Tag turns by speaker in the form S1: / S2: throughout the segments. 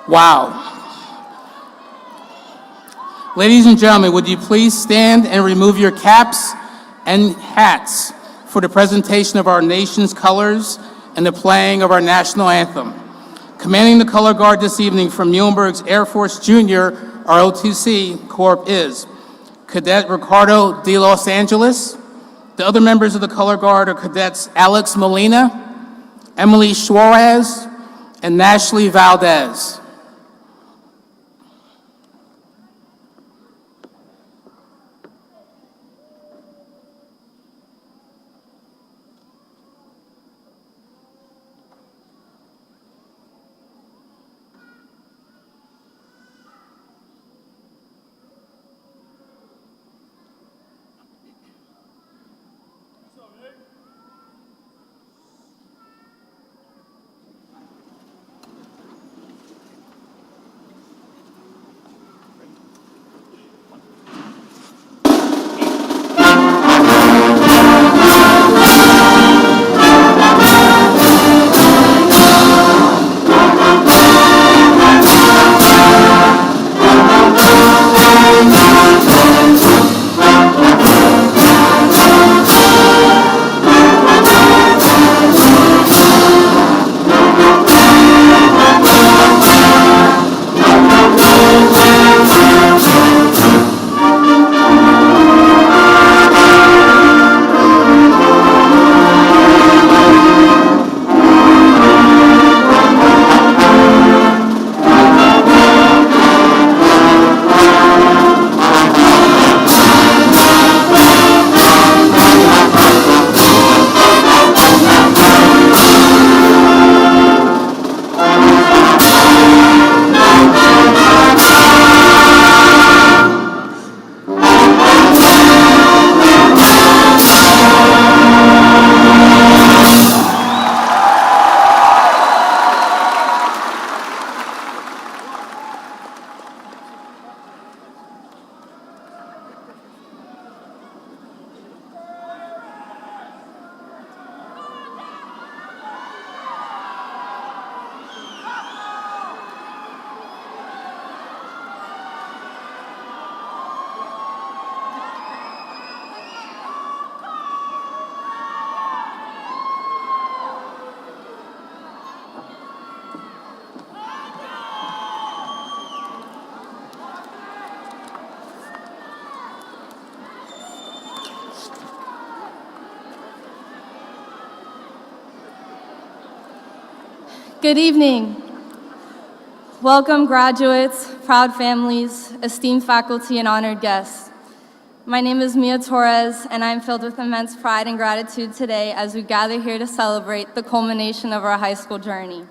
S1: Wow. Ladies and gentlemen, would you please stand and remove your caps and hats for the presentation of our nation's colors and the playing of our national anthem. Commanding the color guard this evening from Muhlenberg's Air Force Junior ROTC Corps is Cadet Ricardo de Los Angeles. The other members of the color guard are Cadets Alex Molina, Emily Suarez, and Nashley Valdez.
S2: Good evening. Welcome, graduates, proud families, esteemed faculty, and honored guests. My name is Mia Torres, and I'm filled with immense pride and gratitude today as we gather here to celebrate the culmination of our high school journey.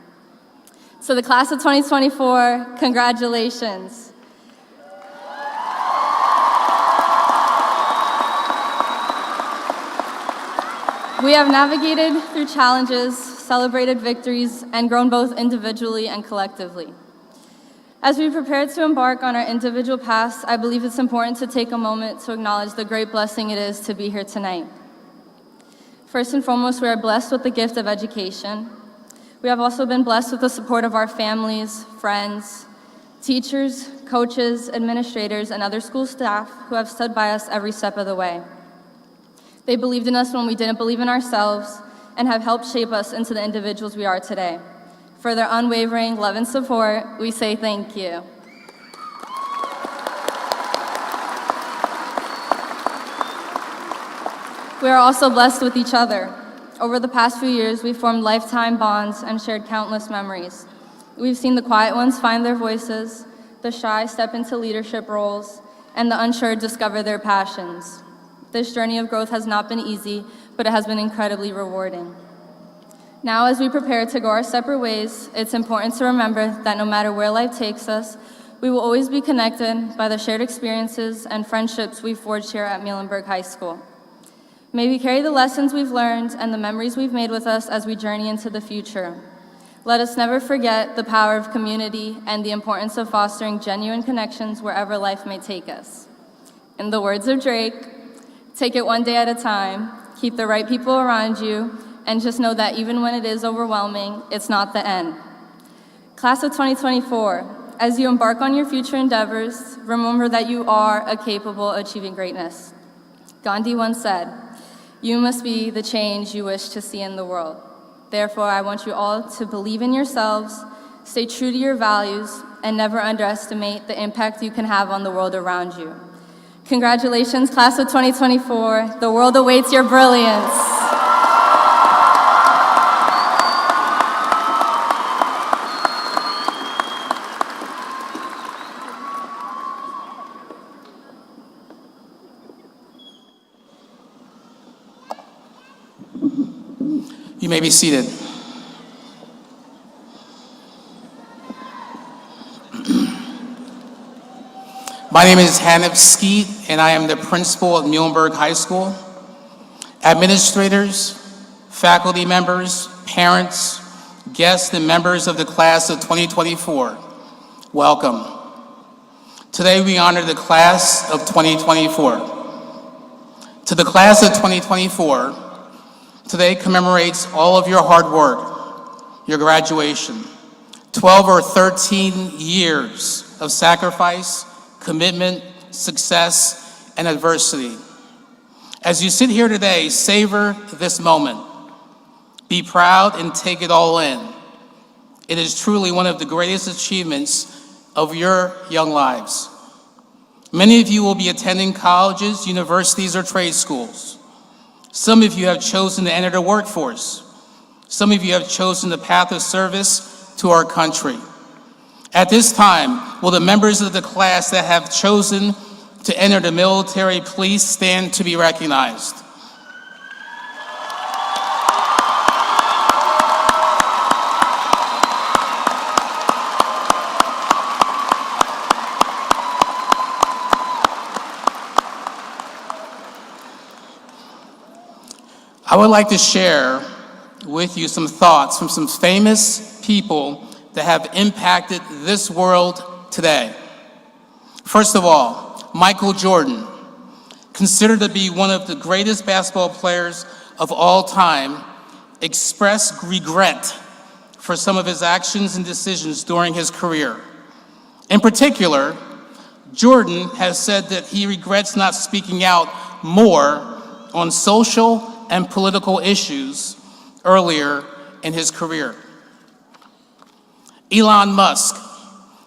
S2: So the class of 2024, congratulations. We have navigated through challenges, celebrated victories, and grown both individually and collectively. As we prepare to embark on our individual paths, I believe it's important to take a moment to acknowledge the great blessing it is to be here tonight. First and foremost, we are blessed with the gift of education. We have also been blessed with the support of our families, friends, teachers, coaches, administrators, and other school staff who have stood by us every step of the way. They believed in us when we didn't believe in ourselves and have helped shape us into the individuals we are today. For their unwavering love and support, we say thank you. We are also blessed with each other. Over the past few years, we've formed lifetime bonds and shared countless memories. We've seen the quiet ones find their voices, the shy step into leadership roles, and the unsure discover their passions. This journey of growth has not been easy, but it has been incredibly rewarding. Now, as we prepare to go our separate ways, it's important to remember that no matter where life takes us, we will always be connected by the shared experiences and friendships we've forged here at Muhlenberg High School. May we carry the lessons we've learned and the memories we've made with us as we journey into the future. Let us never forget the power of community and the importance of fostering genuine connections wherever life may take us. In the words of Drake, take it one day at a time, keep the right people around you, and just know that even when it is overwhelming, it's not the end. Class of 2024, as you embark on your future endeavors, remember that you are capable of achieving greatness. Gandhi once said, "You must be the change you wish to see in the world." Therefore, I want you all to believe in yourselves, stay true to your values, and never underestimate the impact you can have on the world around you. Congratulations, Class of 2024. The world awaits your brilliance.
S1: You may be seated. My name is Hanif Skeet, and I am the principal at Muhlenberg High School. Administrators, faculty members, parents, guests, and members of the class of 2024, welcome. Today we honor the class of 2024. To the class of 2024, today commemorates all of your hard work, your graduation, 12 or 13 years of sacrifice, commitment, success, and adversity. As you sit here today, savor this moment. Be proud and take it all in. It is truly one of the greatest achievements of your young lives. Many of you will be attending colleges, universities, or trade schools. Some of you have chosen to enter the workforce. Some of you have chosen the path of service to our country. At this time, will the members of the class that have chosen to enter the military please stand to be recognized? I would like to share with you some thoughts from some famous people that have impacted this world today. First of all, Michael Jordan, considered to be one of the greatest basketball players of all time, expressed regret for some of his actions and decisions during his career. In particular, Jordan has said that he regrets not speaking out more on social and political issues earlier in his career. Elon Musk,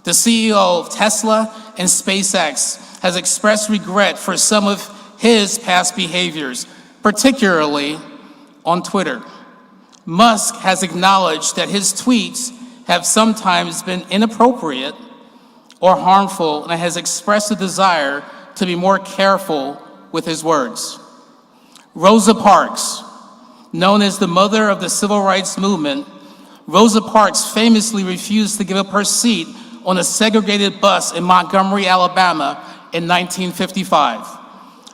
S1: the CEO of Tesla and SpaceX, has expressed regret for some of his past behaviors, particularly on Twitter. Musk has acknowledged that his tweets have sometimes been inappropriate or harmful, and has expressed a desire to be more careful with his words. Rosa Parks, known as the mother of the civil rights movement, Rosa Parks famously refused to give up her seat on a segregated bus in Montgomery, Alabama in 1955.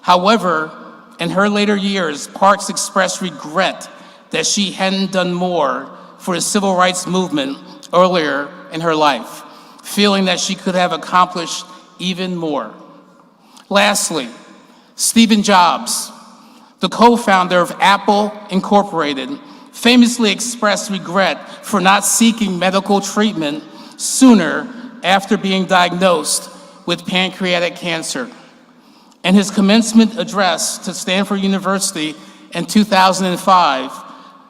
S1: However, in her later years, Parks expressed regret that she hadn't done more for the civil rights movement earlier in her life, feeling that she could have accomplished even more. Lastly, Stephen Jobs, the co-founder of Apple Incorporated, famously expressed regret for not seeking medical treatment sooner after being diagnosed with pancreatic cancer. In his commencement address to Stanford University in 2005,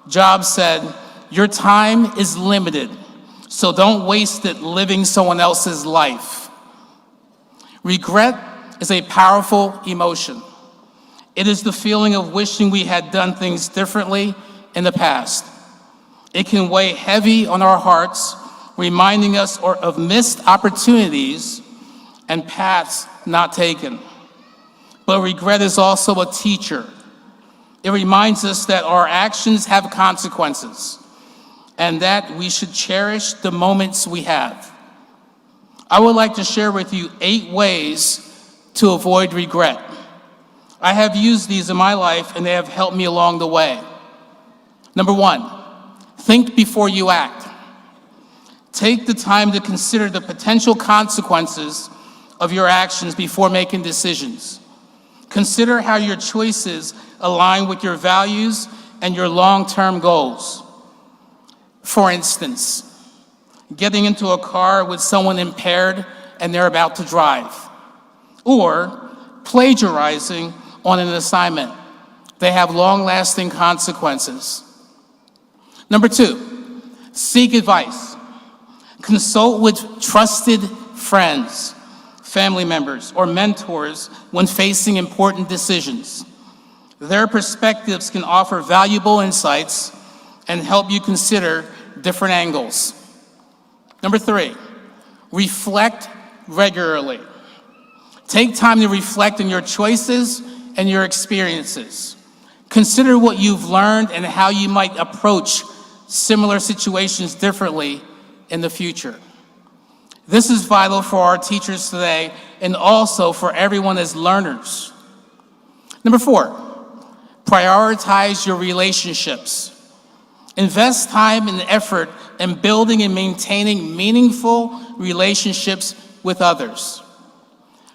S1: Jobs said, "Your time is limited, so don't waste it living someone else's life." Regret is a powerful emotion. It is the feeling of wishing we had done things differently in the past. It can weigh heavy on our hearts, reminding us of missed opportunities and paths not taken. But regret is also a teacher. It reminds us that our actions have consequences and that we should cherish the moments we have. I would like to share with you 8 ways to avoid regret. I have used these in my life and they have helped me along the way. Number 1, think before you act. Take the time to consider the potential consequences of your actions before making decisions. Consider how your choices align with your values and your long-term goals. For instance, getting into a car with someone impaired and they're about to drive, or plagiarizing on an assignment. They have long-lasting consequences. Number 2, seek advice. Consult with trusted friends, family members, or mentors when facing important decisions. Their perspectives can offer valuable insights and help you consider different angles. Number 3, reflect regularly. Take time to reflect on your choices and your experiences. Consider what you've learned and how you might approach similar situations differently in the future. This is vital for our teachers today and also for everyone as learners. Number 4, prioritize your relationships. Invest time and effort in building and maintaining meaningful relationships with others.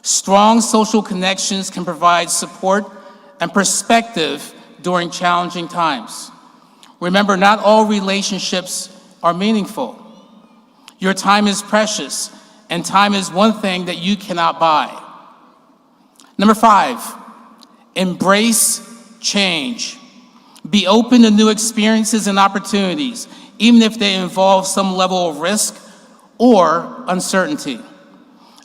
S1: Strong social connections can provide support and perspective during challenging times. Remember, not all relationships are meaningful. Your time is precious, and time is one thing that you cannot buy. Number 5, embrace change. Be open to new experiences and opportunities, even if they involve some level of risk or uncertainty.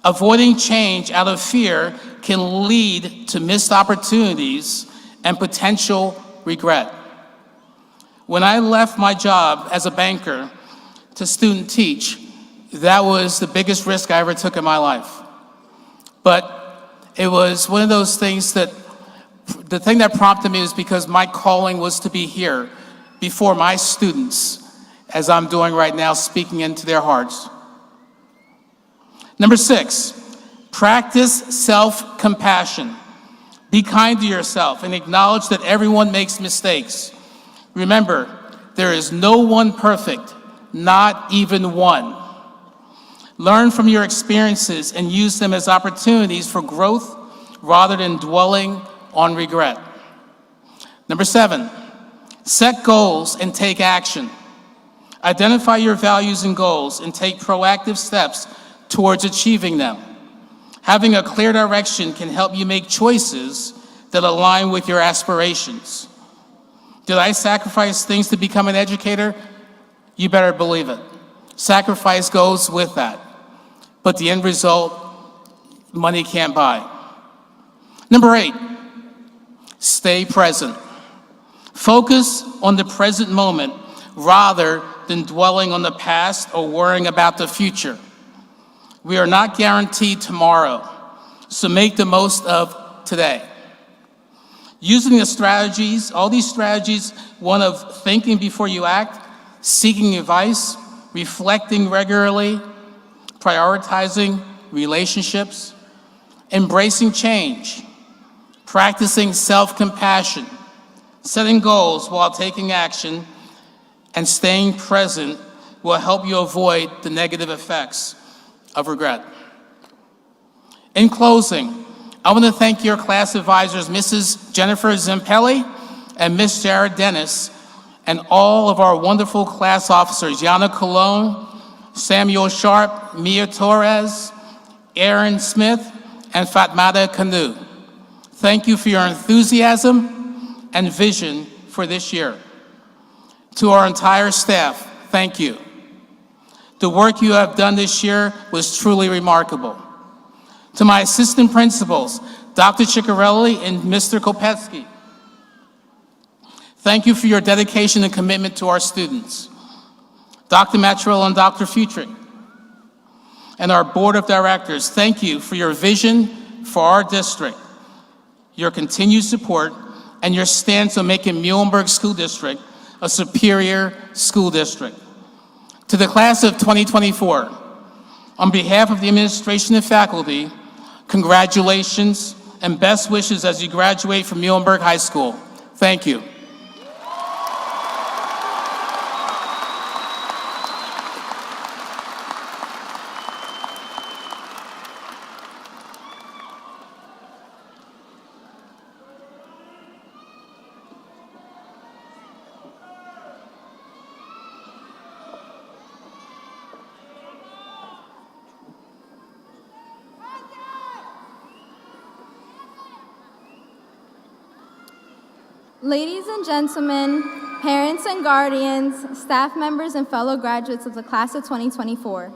S1: Avoiding change out of fear can lead to missed opportunities and potential regret. When I left my job as a banker to student teach, that was the biggest risk I ever took in my life. But it was one of those things that, the thing that prompted me is because my calling was to be here before my students, as I'm doing right now, speaking into their hearts. Number 6, practice self-compassion. Be kind to yourself and acknowledge that everyone makes mistakes. Remember, there is no one perfect, not even one. Learn from your experiences and use them as opportunities for growth rather than dwelling on regret. Number 7, set goals and take action. Identify your values and goals and take proactive steps towards achieving them. Having a clear direction can help you make choices that align with your aspirations. Did I sacrifice things to become an educator? You better believe it. Sacrifice goes with that. But the end result, money can't buy. Number 8, stay present. Focus on the present moment rather than dwelling on the past or worrying about the future. We are not guaranteed tomorrow, so make the most of today. Using the strategies, all these strategies, one of thinking before you act, seeking advice, reflecting regularly, prioritizing relationships, embracing change, practicing self-compassion, setting goals while taking action, and staying present will help you avoid the negative effects of regret. In closing, I want to thank your class advisors, Mrs. Jennifer Zimpelli and Ms. Jared Dennis, and all of our wonderful class officers, Yana Colon, Samuel Sharp, Mia Torres, Aaron Smith, and Fatmata Kanu. Thank you for your enthusiasm and vision for this year. To our entire staff, thank you. The work you have done this year was truly remarkable. To my assistant principals, Dr. Ciccarelli and Mr. Kopetsky, thank you for your dedication and commitment to our students. Dr. Matrell and Dr. Futrick, and our board of directors, thank you for your vision for our district, your continued support, and your stance on making Muhlenberg School District a superior school district. To the class of 2024, on behalf of the administration and faculty, congratulations and best wishes as you graduate from Muhlenberg High School. Thank you.
S3: Ladies and gentlemen, parents and guardians, staff members, and fellow graduates of the class of 2024,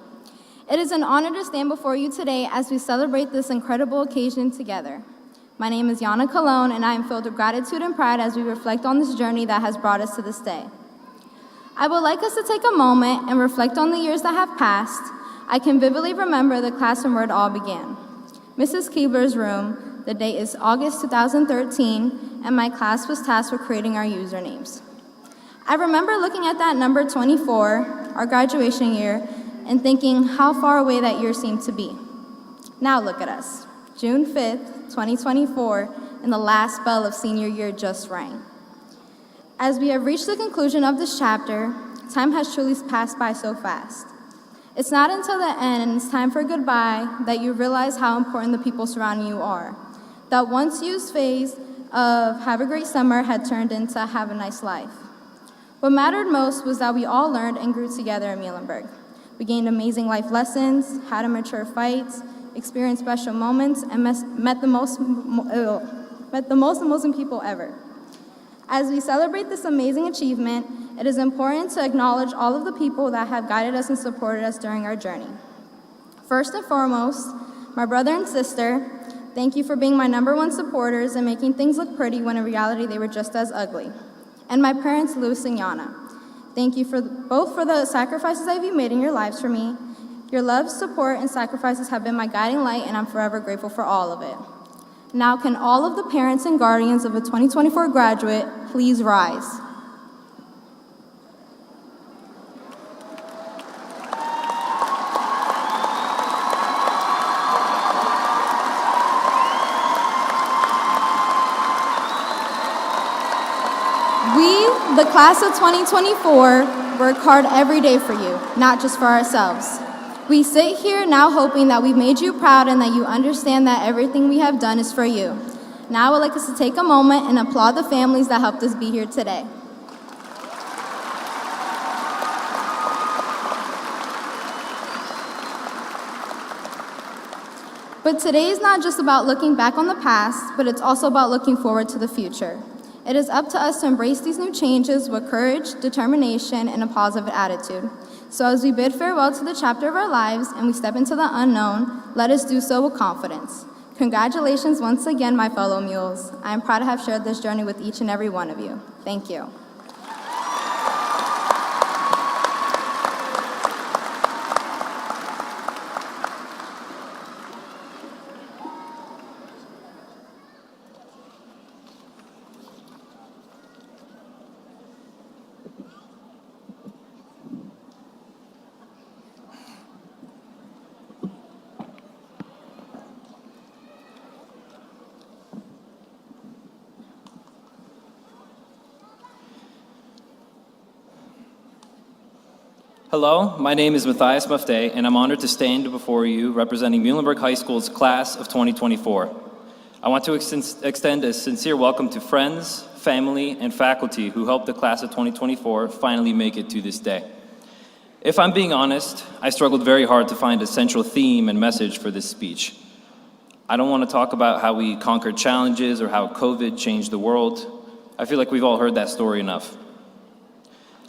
S3: it is an honor to stand before you today as we celebrate this incredible occasion together. My name is Yana Colon, and I am filled with gratitude and pride as we reflect on this journey that has brought us to this day. I would like us to take a moment and reflect on the years that have passed. I can vividly remember the classroom where it all began. Mrs. Keebler's room. The date is August 2013, and my class was tasked with creating our usernames. I remember looking at that number 24, our graduation year, and thinking how far away that year seemed to be. Now look at us, June 5th, 2024, and the last bell of senior year just rang. As we have reached the conclusion of this chapter, time has truly passed by so fast. It's not until the end and it's time for goodbye that you realize how important the people surrounding you are. That once used phase of have a great summer had turned into have a nice life. What mattered most was that we all learned and grew together in Muhlenberg. We gained amazing life lessons, how to mature fights, experienced special moments, and met the most amazing people ever. As we celebrate this amazing achievement, it is important to acknowledge all of the people that have guided us and supported us during our journey. First and foremost, my brother and sister, thank you for being my #1 supporters and making things look pretty when in reality they were just as ugly. And my parents, Louis and Yana. Thank you both for the sacrifices that you made in your lives for me. Your love, support, and sacrifices have been my guiding light, and I'm forever grateful for all of it. Now can all of the parents and guardians of a 2024 graduate please rise? The class of 2024 work hard every day for you, not just for ourselves. We sit here now hoping that we've made you proud and that you understand that everything we have done is for you. Now I would like us to take a moment and applaud the families that helped us be here today. But today is not just about looking back on the past, but it's also about looking forward to the future. It is up to us to embrace these new changes with courage, determination, and a positive attitude. So as we bid farewell to the chapter of our lives and we step into the unknown, let us do so with confidence. Congratulations once again, my fellow mules. I am proud to have shared this journey with each and every one of you. Thank you.
S4: Hello, my name is Matthias Mufte, and I'm honored to stand before you representing Muhlenberg High School's class of 2024. I want to extend a sincere welcome to friends, family, and faculty who helped the class of 2024 finally make it to this day. If I'm being honest, I struggled very hard to find a central theme and message for this speech. I don't want to talk about how we conquered challenges or how COVID changed the world. I feel like we've all heard that story enough.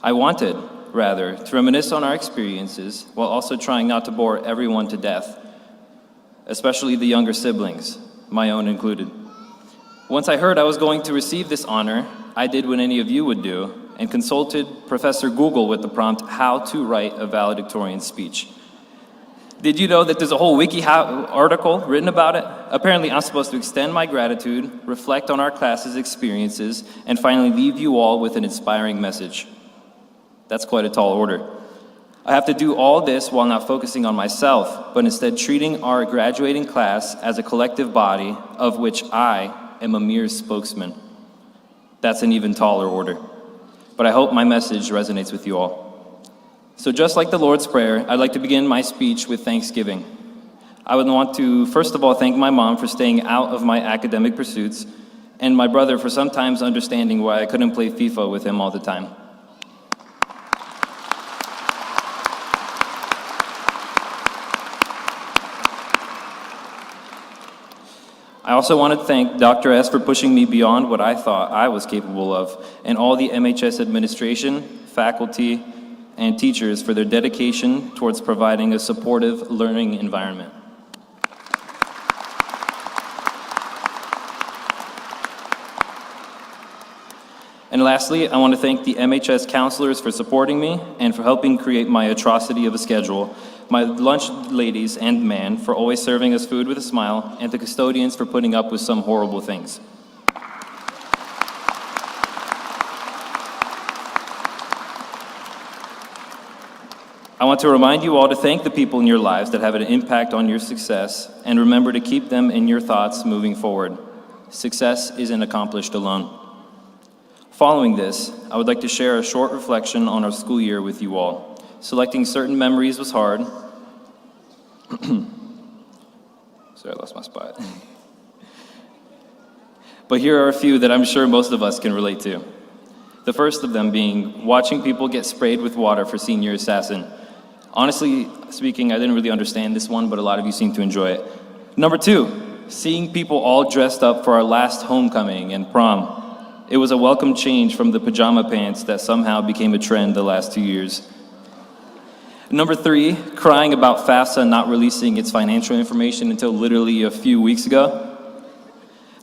S4: I wanted, rather, to reminisce on our experiences while also trying not to bore everyone to death, especially the younger siblings, my own included. Once I heard I was going to receive this honor, I did what any of you would do and consulted Professor Google with the prompt, how to write a valedictorian speech. Did you know that there's a whole wiki article written about it? Apparently, I'm supposed to extend my gratitude, reflect on our class's experiences, and finally leave you all with an inspiring message. That's quite a tall order. I have to do all this while not focusing on myself, but instead treating our graduating class as a collective body of which I am a mere spokesman. That's an even taller order. But I hope my message resonates with you all. So just like the Lord's Prayer, I'd like to begin my speech with thanksgiving. I would want to, first of all, thank my mom for staying out of my academic pursuits, and my brother for sometimes understanding why I couldn't play FIFA with him all the time. I also want to thank Dr. S for pushing me beyond what I thought I was capable of, and all the MHS administration, faculty, and teachers for their dedication towards providing a supportive learning environment. And lastly, I want to thank the MHS counselors for supporting me and for helping create my atrocity of a schedule, my lunch ladies and man for always serving us food with a smile, and the custodians for putting up with some horrible things. I want to remind you all to thank the people in your lives that have an impact on your success, and remember to keep them in your thoughts moving forward. Success isn't accomplished alone. Following this, I would like to share a short reflection on our school year with you all. Selecting certain memories was hard. Sorry, I lost my spot. But here are a few that I'm sure most of us can relate to. The first of them being watching people get sprayed with water for senior assassin. Honestly speaking, I didn't really understand this one, but a lot of you seem to enjoy it. Number two, seeing people all dressed up for our last homecoming and prom. It was a welcome change from the pajama pants that somehow became a trend the last 2 years. Number three, crying about FAFSA not releasing its financial information until literally a few weeks ago.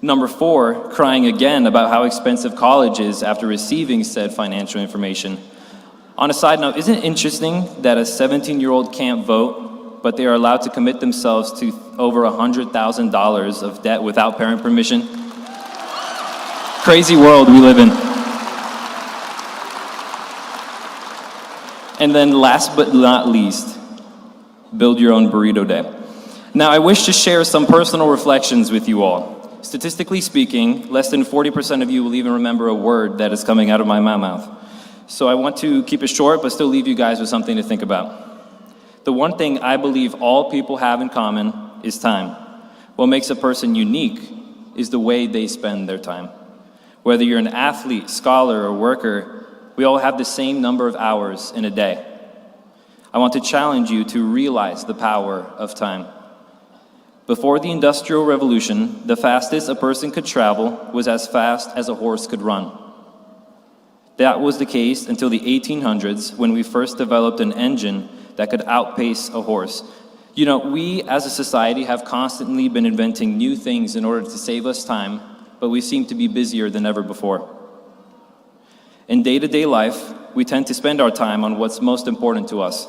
S4: Number four, crying again about how expensive college is after receiving said financial information. On a side note, isn't it interesting that a 17-year-old can't vote, but they are allowed to commit themselves to over $100,000 of debt without parent permission? Crazy world we live in. And then last but not least, build your own burrito day. Now I wish to share some personal reflections with you all. Statistically speaking, less than 40% of you will even remember a word that is coming out of my mouth. So I want to keep it short, but still leave you guys with something to think about. The one thing I believe all people have in common is time. What makes a person unique is the way they spend their time. Whether you're an athlete, scholar, or worker, we all have the same number of hours in a day. I want to challenge you to realize the power of time. Before the Industrial Revolution, the fastest a person could travel was as fast as a horse could run. That was the case until the 1800s, when we first developed an engine that could outpace a horse. You know, we as a society have constantly been inventing new things in order to save us time, but we seem to be busier than ever before. In day-to-day life, we tend to spend our time on what's most important to us.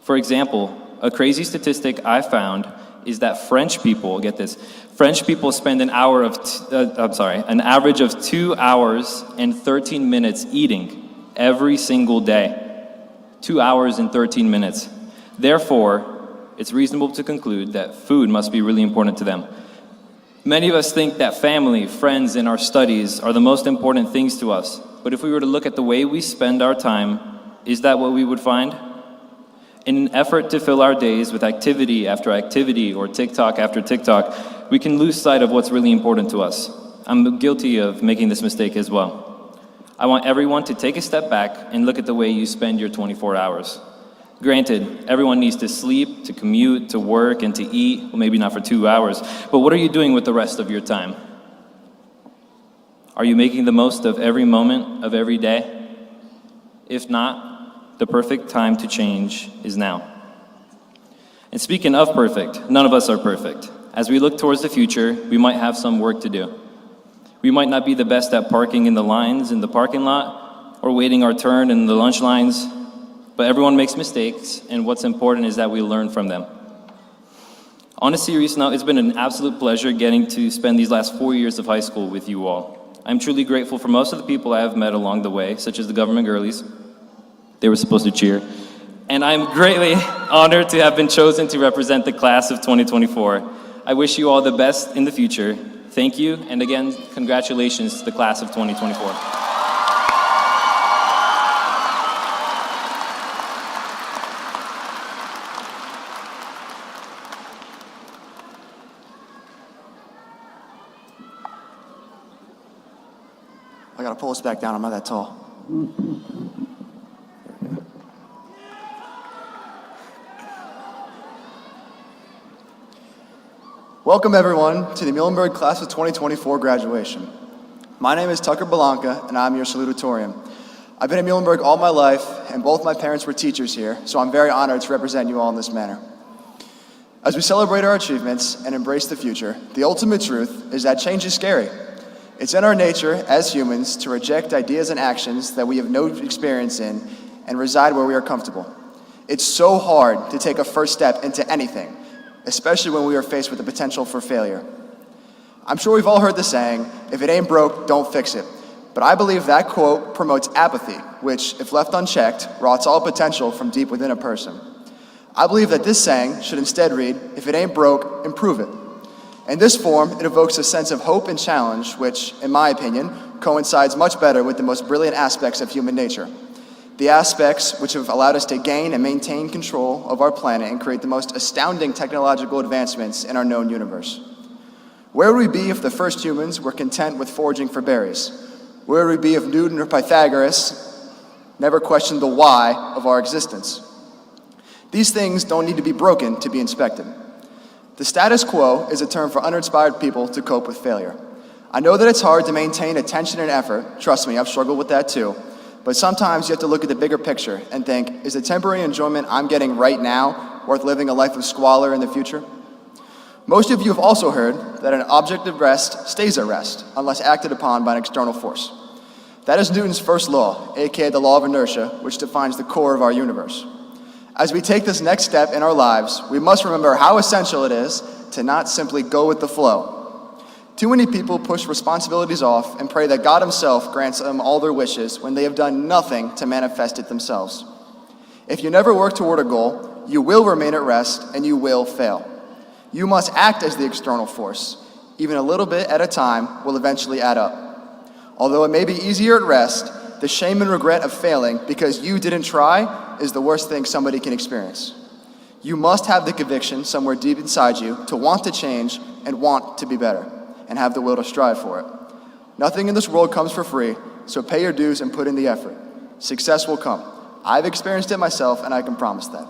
S4: For example, a crazy statistic I found is that French people, get this, French people spend an average of 2 hours and 13 minutes eating every single day. 2 hours and 13 minutes. Therefore, it's reasonable to conclude that food must be really important to them. Many of us think that family, friends, and our studies are the most important things to us. But if we were to look at the way we spend our time, is that what we would find? In an effort to fill our days with activity after activity or TikTok after TikTok, we can lose sight of what's really important to us. I'm guilty of making this mistake as well. I want everyone to take a step back and look at the way you spend your 24 hours. Granted, everyone needs to sleep, to commute, to work, and to eat. Well, maybe not for 2 hours, but what are you doing with the rest of your time? Are you making the most of every moment of every day? If not, the perfect time to change is now. And speaking of perfect, none of us are perfect. As we look towards the future, we might have some work to do. We might not be the best at parking in the lines in the parking lot or waiting our turn in the lunch lines, but everyone makes mistakes, and what's important is that we learn from them. On a serious note, it's been an absolute pleasure getting to spend these last 4 years of high school with you all. I'm truly grateful for most of the people I have met along the way, such as the government girlies. They were supposed to cheer. And I'm greatly honored to have been chosen to represent the class of 2024. I wish you all the best in the future. Thank you, and again, congratulations to the class of 2024.
S5: I gotta pull this back down, I'm not that tall. Welcome everyone to the Muhlenberg Class of 2024 graduation. My name is Tucker Belanca and I'm your salutatorian. I've been at Muhlenberg all my life and both my parents were teachers here, so I'm very honored to represent you all in this manner. As we celebrate our achievements and embrace the future, the ultimate truth is that change is scary. It's in our nature as humans to reject ideas and actions that we have no experience in and reside where we are comfortable. It's so hard to take a first step into anything, especially when we are faced with the potential for failure. I'm sure we've all heard the saying, if it ain't broke, don't fix it. But I believe that quote promotes apathy, which, if left unchecked, rots all potential from deep within a person. I believe that this saying should instead read, if it ain't broke, improve it. In this form, it evokes a sense of hope and challenge, which, in my opinion, coincides much better with the most brilliant aspects of human nature. The aspects which have allowed us to gain and maintain control of our planet and create the most astounding technological advancements in our known universe. Where would we be if the first humans were content with foraging for berries? Where would we be if Newton or Pythagoras never questioned the why of our existence? These things don't need to be broken to be inspected. The status quo is a term for uninspired people to cope with failure. I know that it's hard to maintain attention and effort. Trust me, I've struggled with that too. But sometimes you have to look at the bigger picture and think, is the temporary enjoyment I'm getting right now worth living a life of squalor in the future? Most of you have also heard that an object of rest stays at rest unless acted upon by an external force. That is Newton's first law, aka the law of inertia, which defines the core of our universe. As we take this next step in our lives, we must remember how essential it is to not simply go with the flow. Too many people push responsibilities off and pray that God himself grants them all their wishes when they have done nothing to manifest it themselves. If you never work toward a goal, you will remain at rest and you will fail. You must act as the external force. Even a little bit at a time will eventually add up. Although it may be easier at rest, the shame and regret of failing because you didn't try is the worst thing somebody can experience. You must have the conviction somewhere deep inside you to want to change and want to be better, and have the will to strive for it. Nothing in this world comes for free, so pay your dues and put in the effort. Success will come. I've experienced it myself, and I can promise that.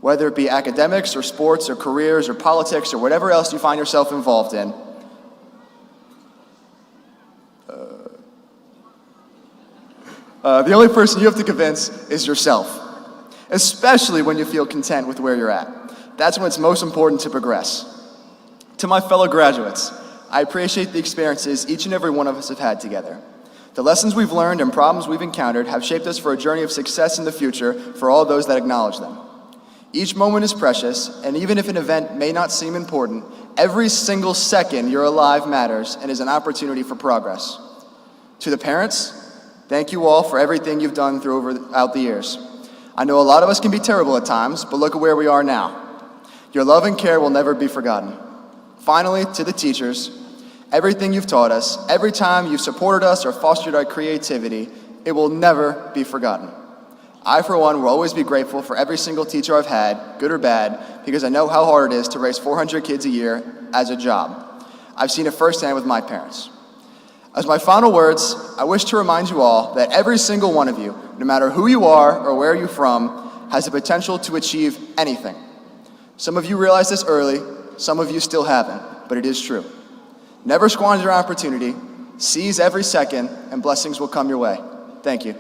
S5: Whether it be academics or sports or careers or politics or whatever else you find yourself involved in, the only person you have to convince is yourself, especially when you feel content with where you're at. That's when it's most important to progress. To my fellow graduates, I appreciate the experiences each and every one of us have had together. The lessons we've learned and problems we've encountered have shaped us for a journey of success in the future for all those that acknowledge them. Each moment is precious, and even if an event may not seem important, every single second you're alive matters and is an opportunity for progress. To the parents, thank you all for everything you've done throughout the years. I know a lot of us can be terrible at times, but look at where we are now. Your love and care will never be forgotten. Finally, to the teachers, everything you've taught us, every time you've supported us or fostered our creativity, it will never be forgotten. I, for one, will always be grateful for every single teacher I've had, good or bad, because I know how hard it is to raise 400 kids a year as a job. I've seen it firsthand with my parents. As my final words, I wish to remind you all that every single one of you, no matter who you are or where you're from, has the potential to achieve anything. Some of you realize this early, some of you still haven't, but it is true. Never squander your opportunity, seize every second, and blessings will come your way. Thank you.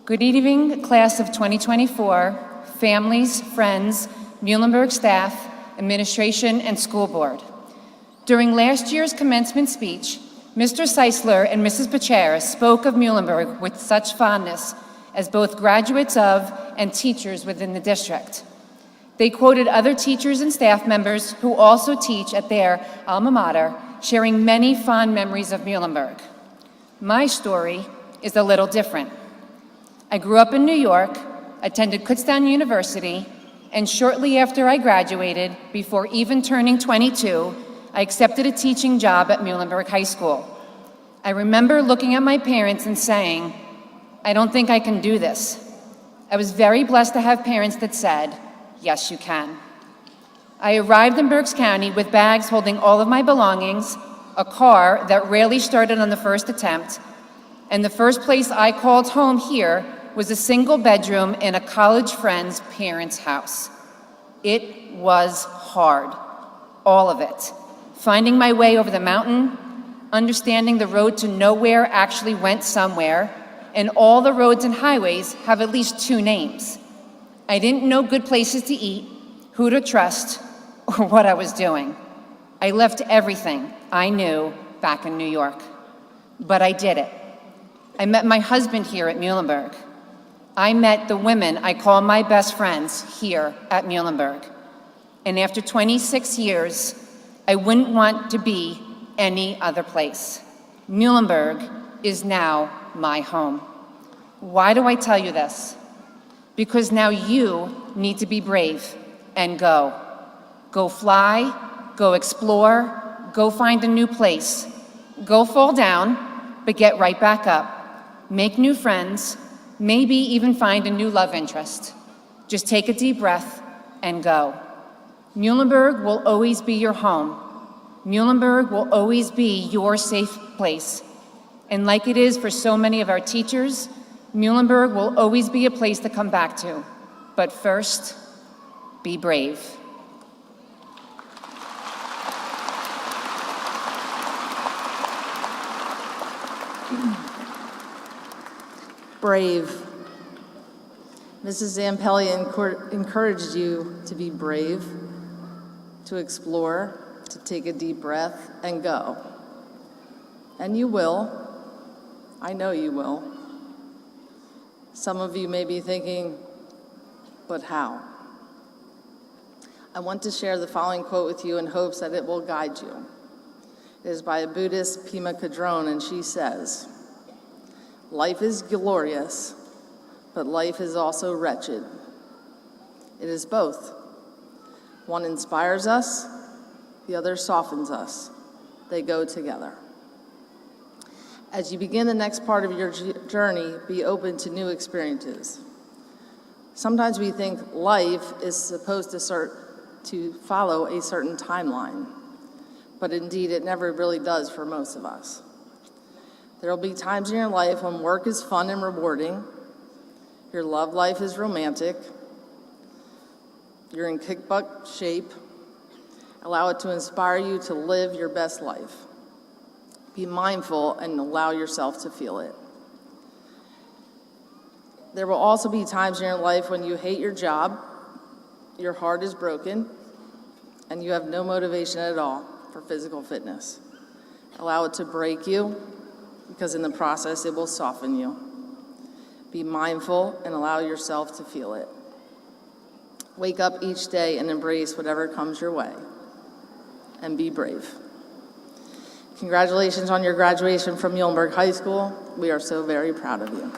S6: Good evening, class of 2024, families, friends, Muhlenberg staff, administration, and school board. During last year's commencement speech, Mr. Seisler and Mrs. Pacharis spoke of Muhlenberg with such fondness as both graduates of and teachers within the district. They quoted other teachers and staff members who also teach at their alma mater, sharing many fond memories of Muhlenberg. My story is a little different. I grew up in New York, attended Kutztown University, and shortly after I graduated, before even turning 22, I accepted a teaching job at Muhlenberg High School. I remember looking at my parents and saying, I don't think I can do this. I was very blessed to have parents that said, yes, you can. I arrived in Berks County with bags holding all of my belongings, a car that rarely started on the first attempt, and the first place I called home here was a single bedroom in a college friend's parents' house. It was hard, all of it. Finding my way over the mountain, understanding the road to nowhere actually went somewhere, and all the roads and highways have at least 2 names. I didn't know good places to eat, who to trust, or what I was doing. I left everything I knew back in New York. But I did it. I met my husband here at Muhlenberg. I met the women I call my best friends here at Muhlenberg. And after 26 years, I wouldn't want to be any other place. Muhlenberg is now my home. Why do I tell you this? Because now you need to be brave and go. Go fly, go explore, go find a new place. Go fall down, but get right back up. Make new friends, maybe even find a new love interest. Just take a deep breath and go. Muhlenberg will always be your home. Muhlenberg will always be your safe place. And like it is for so many of our teachers, Muhlenberg will always be a place to come back to. But first, be brave.
S7: Brave. Mrs. Zampelli encouraged you to be brave, to explore, to take a deep breath and go. And you will. I know you will. Some of you may be thinking, but how? I want to share the following quote with you in hopes that it will guide you. It is by a Buddhist, Pema Kadron, and she says, "Life is glorious, but life is also wretched. It is both. One inspires us, the other softens us. They go together." As you begin the next part of your journey, be open to new experiences. Sometimes we think life is supposed to follow a certain timeline, but indeed it never really does for most of us. There will be times in your life when work is fun and rewarding, your love life is romantic, you're in kick-butt shape. Allow it to inspire you to live your best life. Be mindful and allow yourself to feel it. There will also be times in your life when you hate your job, your heart is broken, and you have no motivation at all for physical fitness. Allow it to break you, because in the process it will soften you. Be mindful and allow yourself to feel it. Wake up each day and embrace whatever comes your way. And be brave. Congratulations on your graduation from Muhlenberg High School. We are so very proud of you.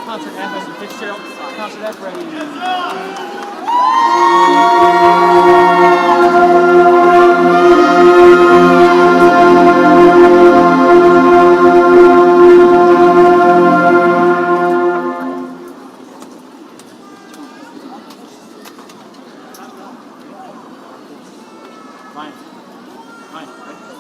S8: Concert F as in Fitzgerald. Concert F ready. Ryan. Ryan, right?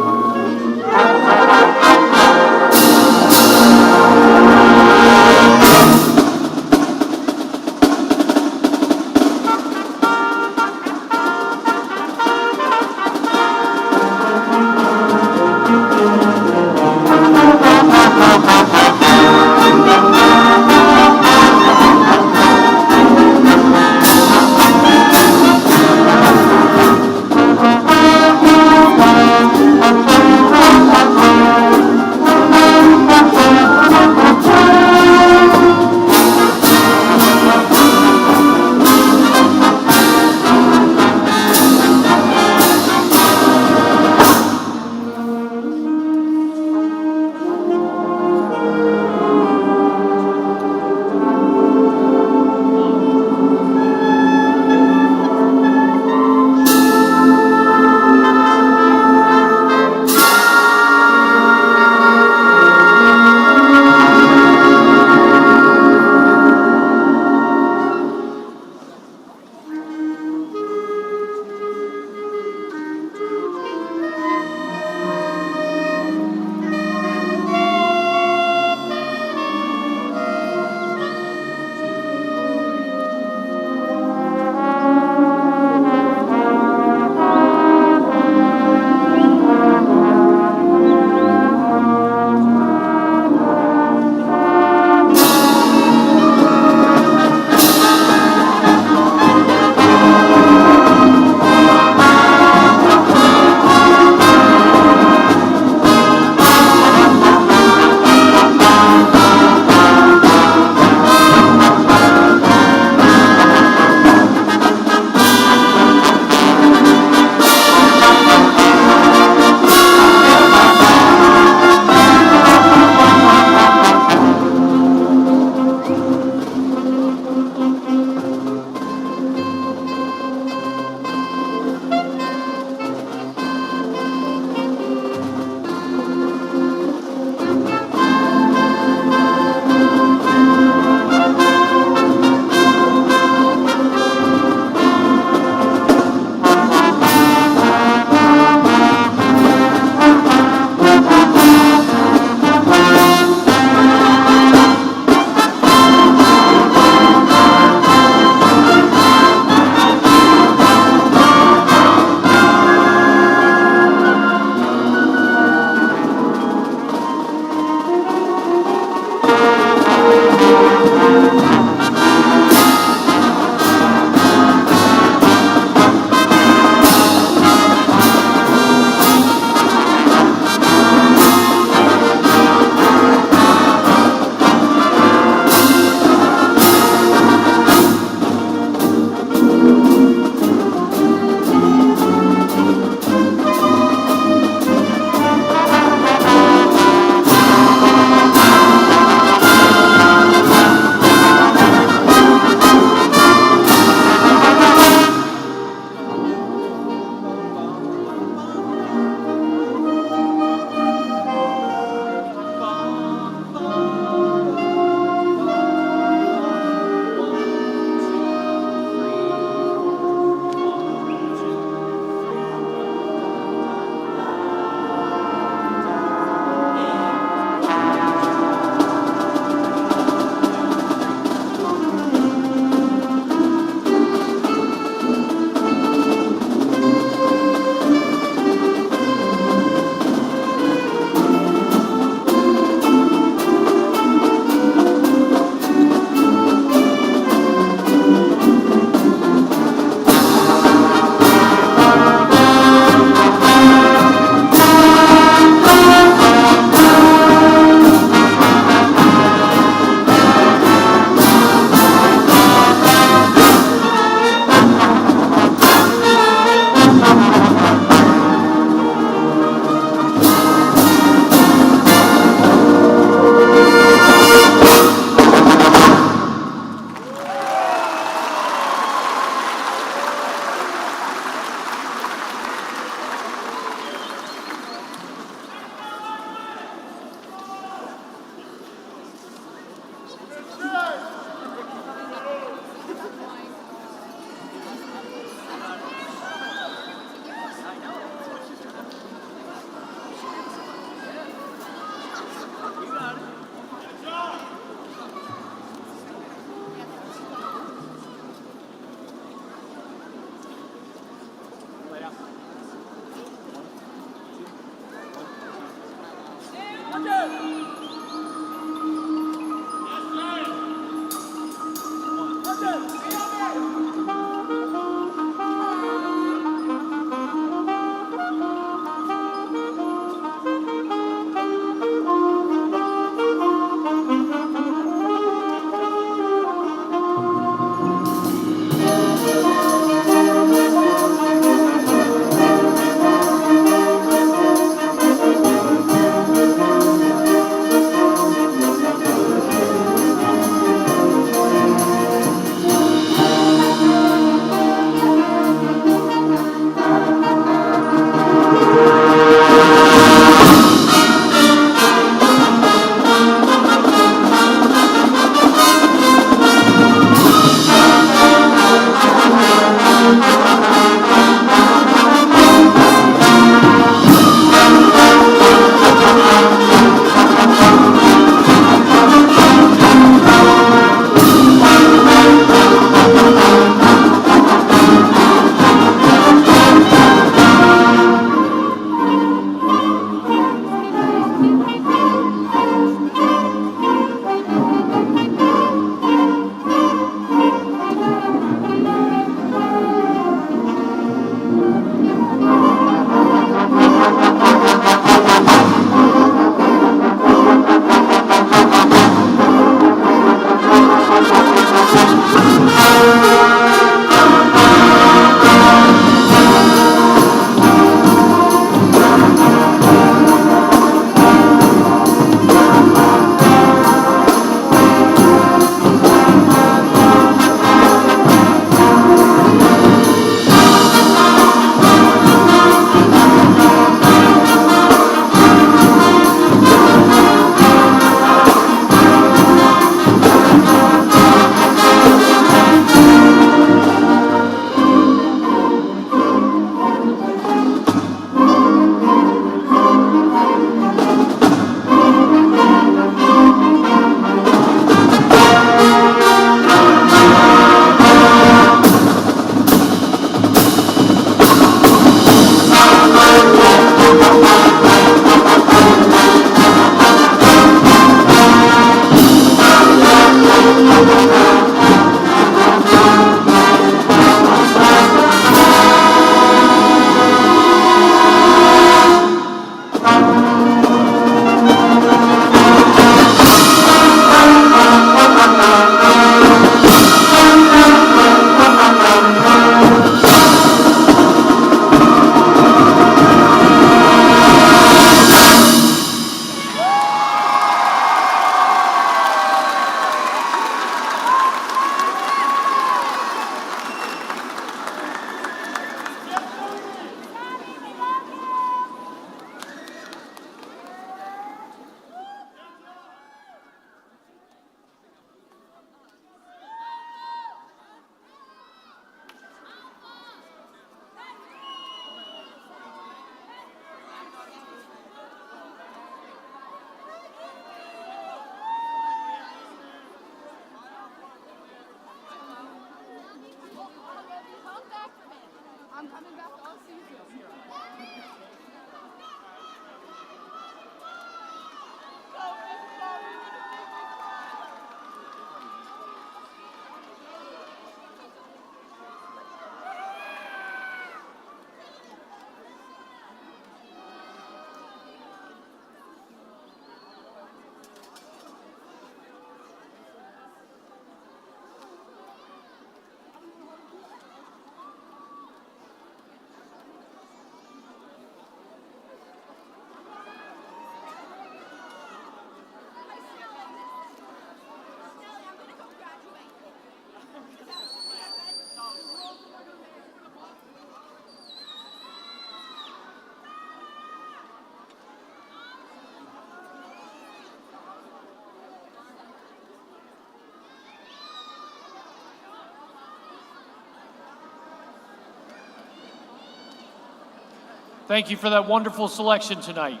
S8: Thank you for that wonderful selection tonight.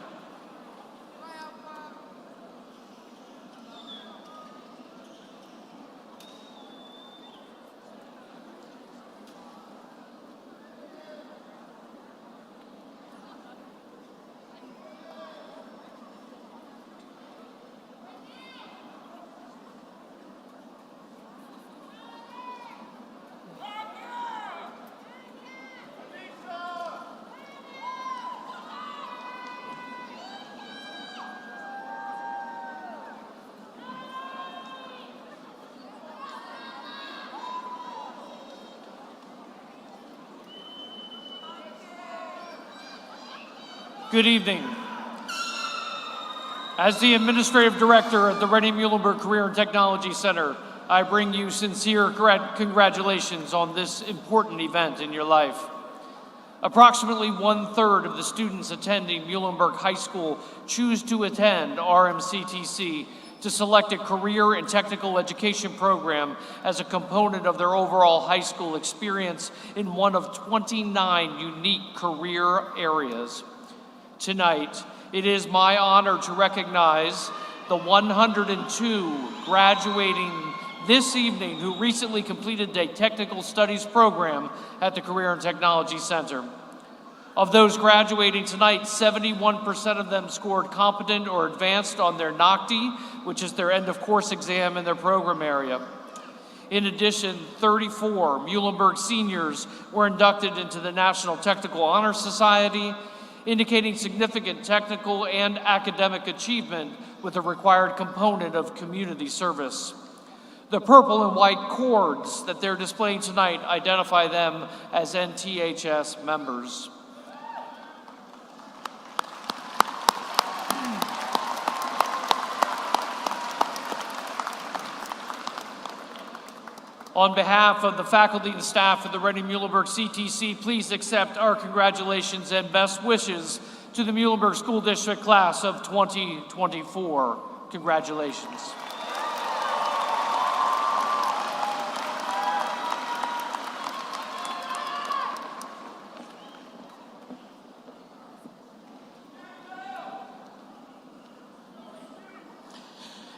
S9: Good evening. As the Administrative Director of the Rennie Muhlenberg Career and Technology Center, I bring you sincere congratulations on this important event in your life. Approximately 1/3 of the students attending Muhlenberg High School choose to attend RMCTC to select a career and technical education program as a component of their overall high school experience in one of 29 unique career areas. Tonight, it is my honor to recognize the 102 graduating this evening who recently completed a technical studies program at the Career and Technology Center. Of those graduating tonight, 71% of them scored competent or advanced on their NOCTI, which is their end of course exam in their program area. In addition, 34 Muhlenberg seniors were inducted into the National Technical Honor Society, indicating significant technical and academic achievement with a required component of community service. The purple and white cords that they're displaying tonight identify them as NTHS members. On behalf of the faculty and staff of the Rennie Muhlenberg CTC, please accept our congratulations and best wishes to the Muhlenberg School District class of 2024. Congratulations.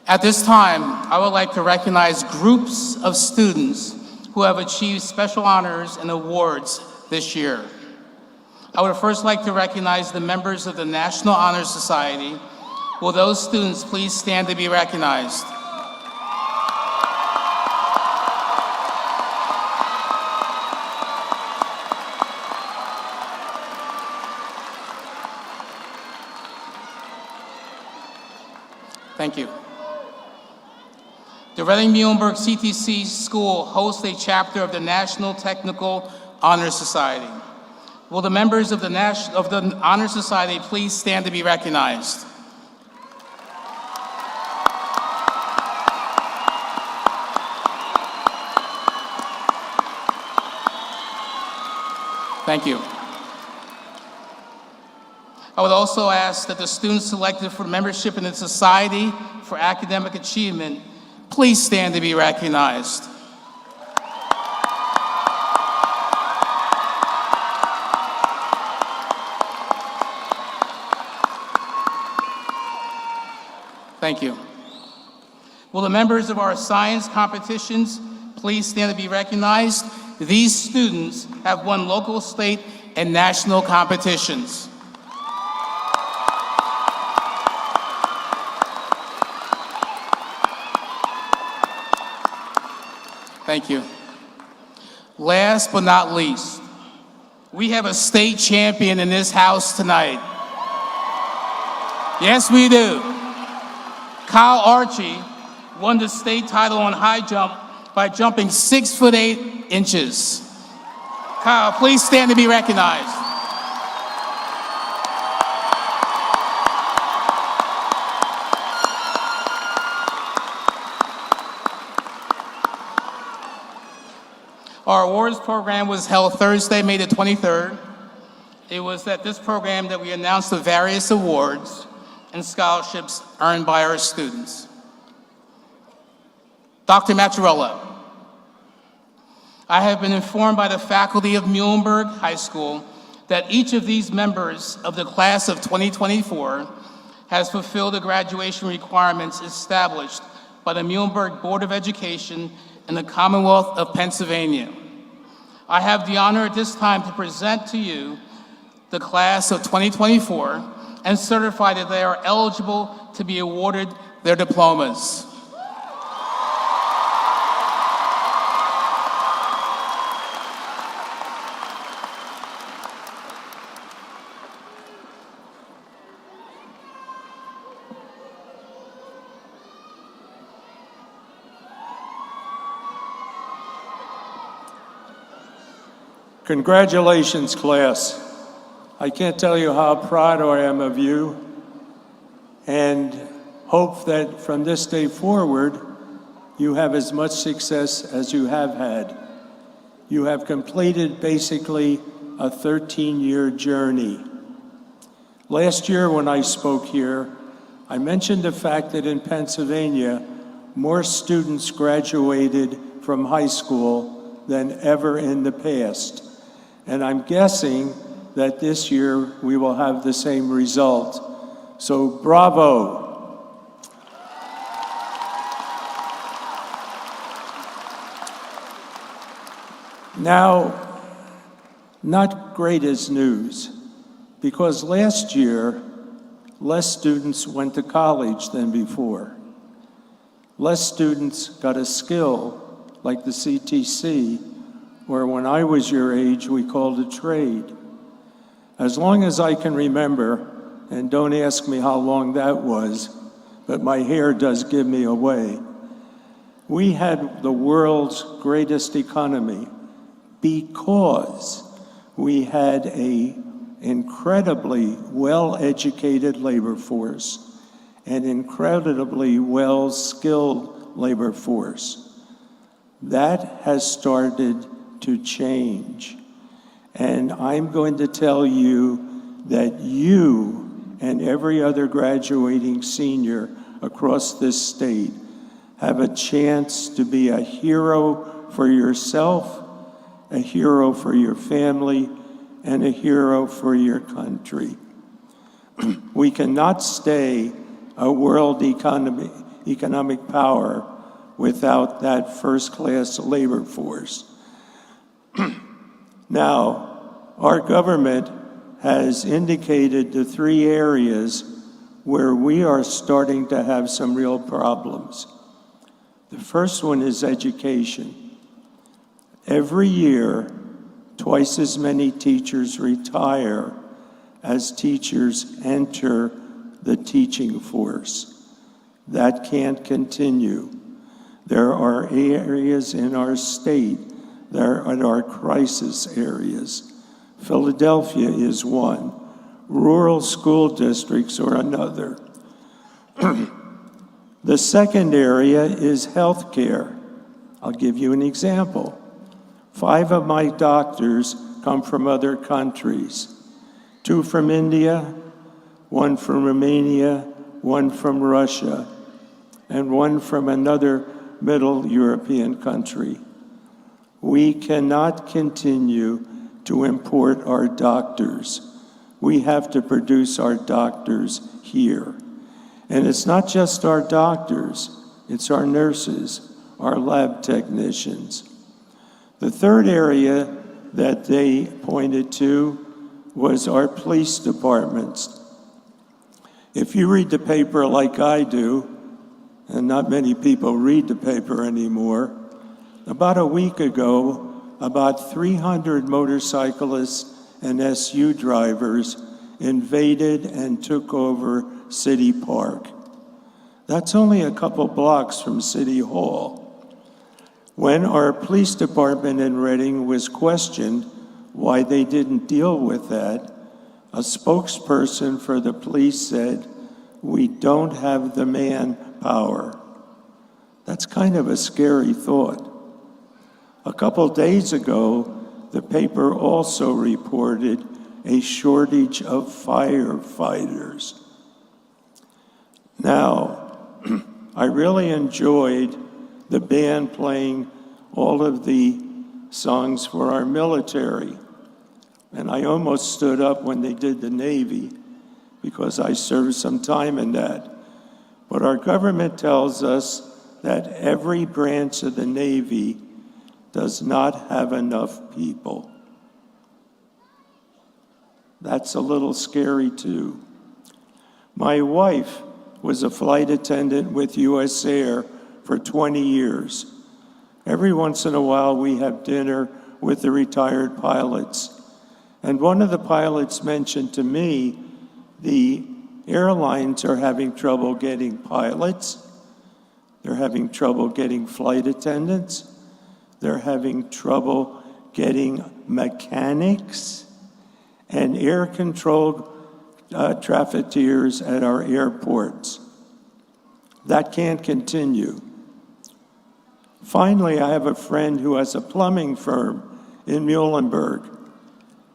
S1: At this time, I would like to recognize groups of students who have achieved special honors and awards this year. I would first like to recognize the members of the National Honor Society. Will those students please stand to be recognized? Thank you. The Rennie Muhlenberg CTC School hosts a chapter of the National Technical Honor Society. Will the members of the Honor Society please stand to be recognized? Thank you. I would also ask that the students selected for membership in the Society for Academic Achievement please stand to be recognized. Thank you. Will the members of our science competitions please stand to be recognized? These students have won local, state, and national competitions. Thank you. Last but not least, we have a state champion in this house tonight. Yes, we do. Kyle Archie won the state title on high jump by jumping 6'8". Kyle, please stand to be recognized. Our awards program was held Thursday, May the 23rd. It was at this program that we announced the various awards and scholarships earned by our students. Dr. Mazzarella, I have been informed by the faculty of Muhlenberg High School that each of these members of the class of 2024 has fulfilled the graduation requirements established by the Muhlenberg Board of Education in the Commonwealth of Pennsylvania. I have the honor at this time to present to you the class of 2024 and certify that they are eligible to be awarded their diplomas.
S10: Congratulations, class. I can't tell you how proud I am of you, and hope that from this day forward, you have as much success as you have had. You have completed basically a 13-year journey. Last year when I spoke here, I mentioned the fact that in Pennsylvania, more students graduated from high school than ever in the past. And I'm guessing that this year we will have the same result. So bravo. Now, not great as news, because last year, less students went to college than before. Less students got a skill like the CTC, or when I was your age, we called a trade. As long as I can remember, and don't ask me how long that was, but my hair does give me away, we had the world's greatest economy because we had an incredibly well-educated labor force, an incredibly well-skilled labor force. That has started to change. And I'm going to tell you that you and every other graduating senior across this state have a chance to be a hero for yourself, a hero for your family, and a hero for your country. We cannot stay a world economic power without that first-class labor force. Now, our government has indicated the 3 areas where we are starting to have some real problems. The first one is education. Every year, twice as many teachers retire as teachers enter the teaching force. That can't continue. There are areas in our state that are crisis areas. Philadelphia is one. Rural school districts are another. The second area is healthcare. I'll give you an example. 5 of my doctors come from other countries. 2 from India, 1 from Romania, 1 from Russia, and 1 from another Middle European country. We cannot continue to import our doctors. We have to produce our doctors here. And it's not just our doctors, it's our nurses, our lab technicians. The third area that they pointed to was our police departments. If you read the paper like I do, and not many people read the paper anymore, about a week ago, about 300 motorcyclists and SU drivers invaded and took over City Park. That's only a couple blocks from City Hall. When our police department in Reading was questioned why they didn't deal with that, a spokesperson for the police said, "We don't have the manpower." That's kind of a scary thought. A couple days ago, the paper also reported a shortage of firefighters. Now, I really enjoyed the band playing all of the songs for our military. And I almost stood up when they did the Navy because I served some time in that. But our government tells us that every branch of the Navy does not have enough people. That's a little scary too. My wife was a flight attendant with US Air for 20 years. Every once in a while we have dinner with the retired pilots. And one of the pilots mentioned to me, the airlines are having trouble getting pilots, they're having trouble getting flight attendants, they're having trouble getting mechanics, and air-controlled traffickers at our airports. That can't continue. Finally, I have a friend who has a plumbing firm in Muhlenberg.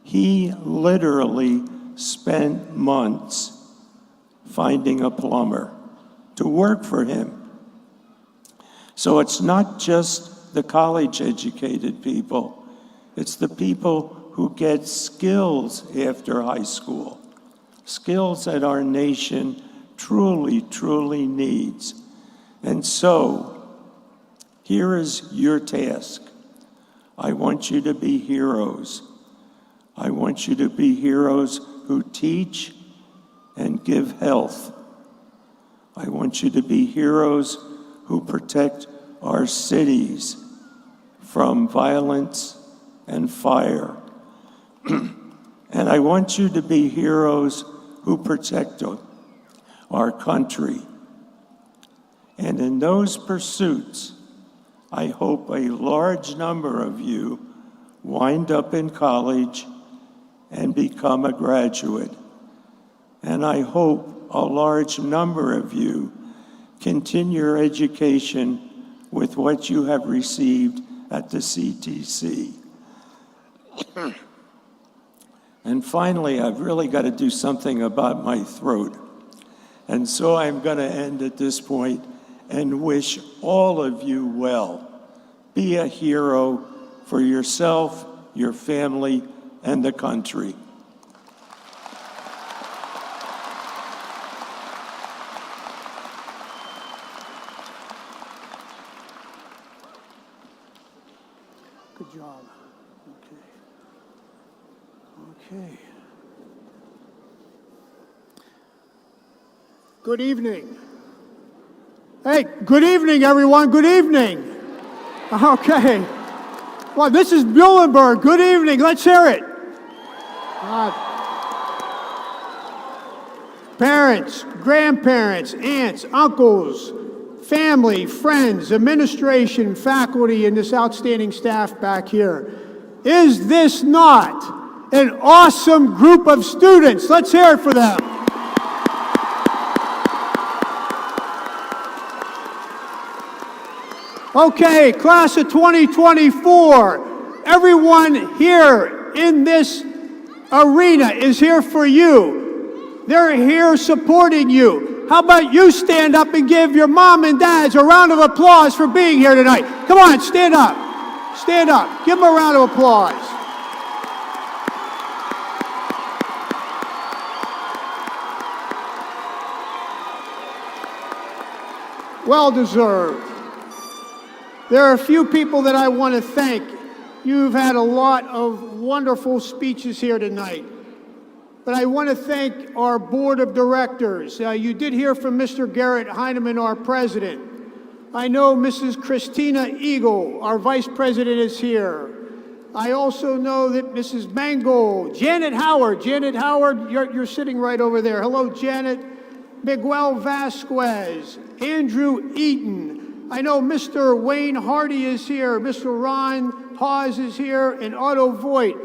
S10: He literally spent months finding a plumber to work for him. So it's not just the college-educated people, it's the people who get skills after high school, skills that our nation truly, truly needs. And so, here is your task. I want you to be heroes. I want you to be heroes who teach and give health. I want you to be heroes who protect our cities from violence and fire. And I want you to be heroes who protect our country. And in those pursuits, I hope a large number of you wind up in college and become a graduate. And I hope a large number of you continue your education with what you have received at the CTC. And finally, I've really got to do something about my throat. And so I'm going to end at this point and wish all of you well. Be a hero for yourself, your family, and the country.
S11: Good job. Okay. Good evening. Hey, good evening, everyone. Good evening. Okay. Well, this is Muhlenberg. Good evening. Let's hear it. Parents, grandparents, aunts, uncles, family, friends, administration, faculty, and this outstanding staff back here. Is this not an awesome group of students? Let's hear it for them. Okay, class of 2024, everyone here in this arena is here for you. They're here supporting you. How about you stand up and give your mom and dads a round of applause for being here tonight? Come on, stand up. Stand up. Give them a round of applause. Well deserved. There are a few people that I want to thank. You've had a lot of wonderful speeches here tonight. But I want to thank our board of directors. You did hear from Mr. Garrett Heineman, our president. I know Mrs. Christina Eagle, our vice president, is here. I also know that Mrs. Mangold, Janet Howard, you're sitting right over there. Hello, Janet. Miguel Vasquez, Andrew Eaton. I know Mr. Wayne Hardy is here, Mr. Ron Hawes is here, and Otto Voigt.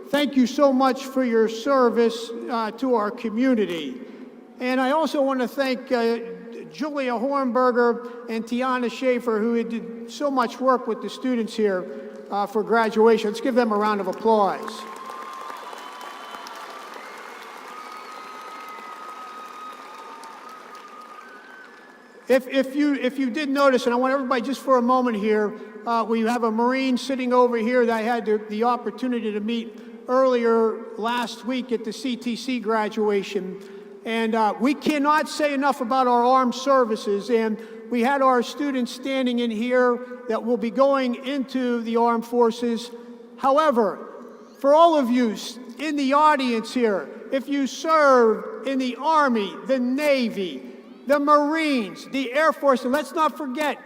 S11: Thank you so much for your service to our community. And I also want to thank Julia Hornberger and Tiana Schaefer, who did so much work with the students here for graduation. Let's give them a round of applause. If you did notice, and I want everybody just for a moment here, we have a Marine sitting over here that I had the opportunity to meet earlier last week at the CTC graduation. And we cannot say enough about our armed services. And we had our students standing in here that will be going into the armed forces. However, for all of you in the audience here, if you served in the Army, the Navy, the Marines, the Air Force, and let's not forget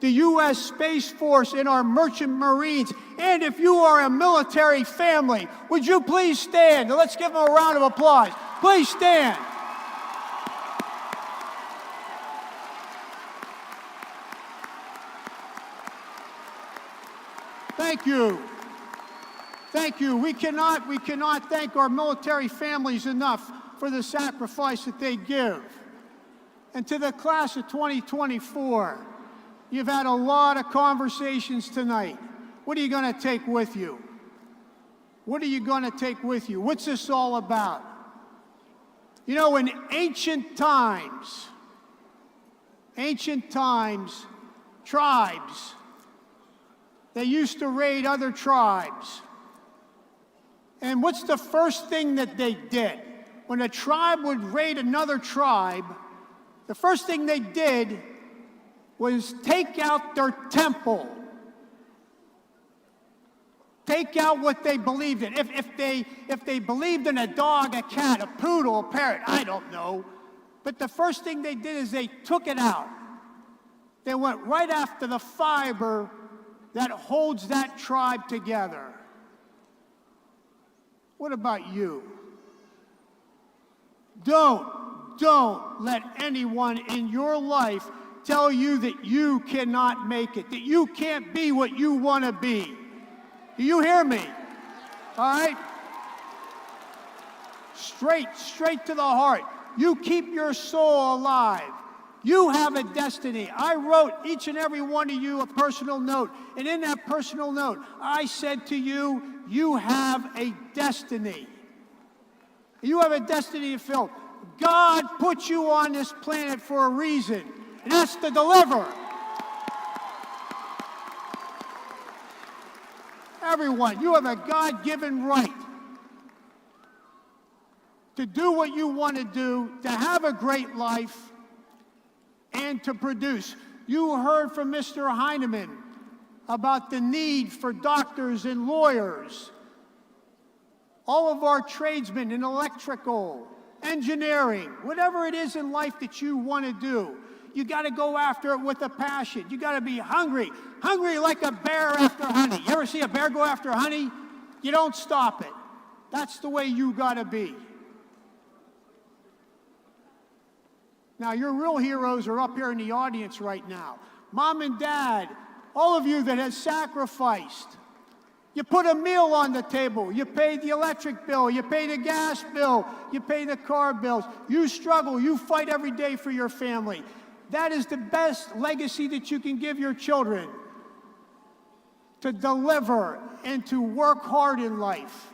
S11: the U.S. Space Force and our Merchant Marines. And if you are a military family, would you please stand? Let's give them a round of applause. Please stand. Thank you. Thank you. We cannot thank our military families enough for the sacrifice that they give. And to the class of 2024, you've had a lot of conversations tonight. What are you going to take with you? What are you going to take with you? What's this all about? You know, in ancient times, tribes, they used to raid other tribes. And what's the first thing that they did? When a tribe would raid another tribe, the first thing they did was take out their temple. Take out what they believed in. If they believed in a dog, a cat, a poodle, a parrot, I don't know. But the first thing they did is they took it out. They went right after the fiber that holds that tribe together. What about you? Don't let anyone in your life tell you that you cannot make it, that you can't be what you want to be. Do you hear me? All right? Straight to the heart. You keep your soul alive. You have a destiny. I wrote each and every one of you a personal note. And in that personal note, I said to you, you have a destiny. You have a destiny to fill. God put you on this planet for a reason, and that's to deliver. Everyone, you have a God-given right to do what you want to do, to have a great life, and to produce. You heard from Mr. Heineman about the need for doctors and lawyers, all of our tradesmen in electrical, engineering, whatever it is in life that you want to do. You got to go after it with a passion. You got to be hungry like a bear after honey. You ever see a bear go after honey? You don't stop it. That's the way you got to be. Now, your real heroes are up here in the audience right now. Mom and Dad, all of you that have sacrificed. You put a meal on the table. You pay the electric bill. You pay the gas bill. You pay the car bills. You struggle. You fight every day for your family. That is the best legacy that you can give your children, to deliver and to work hard in life.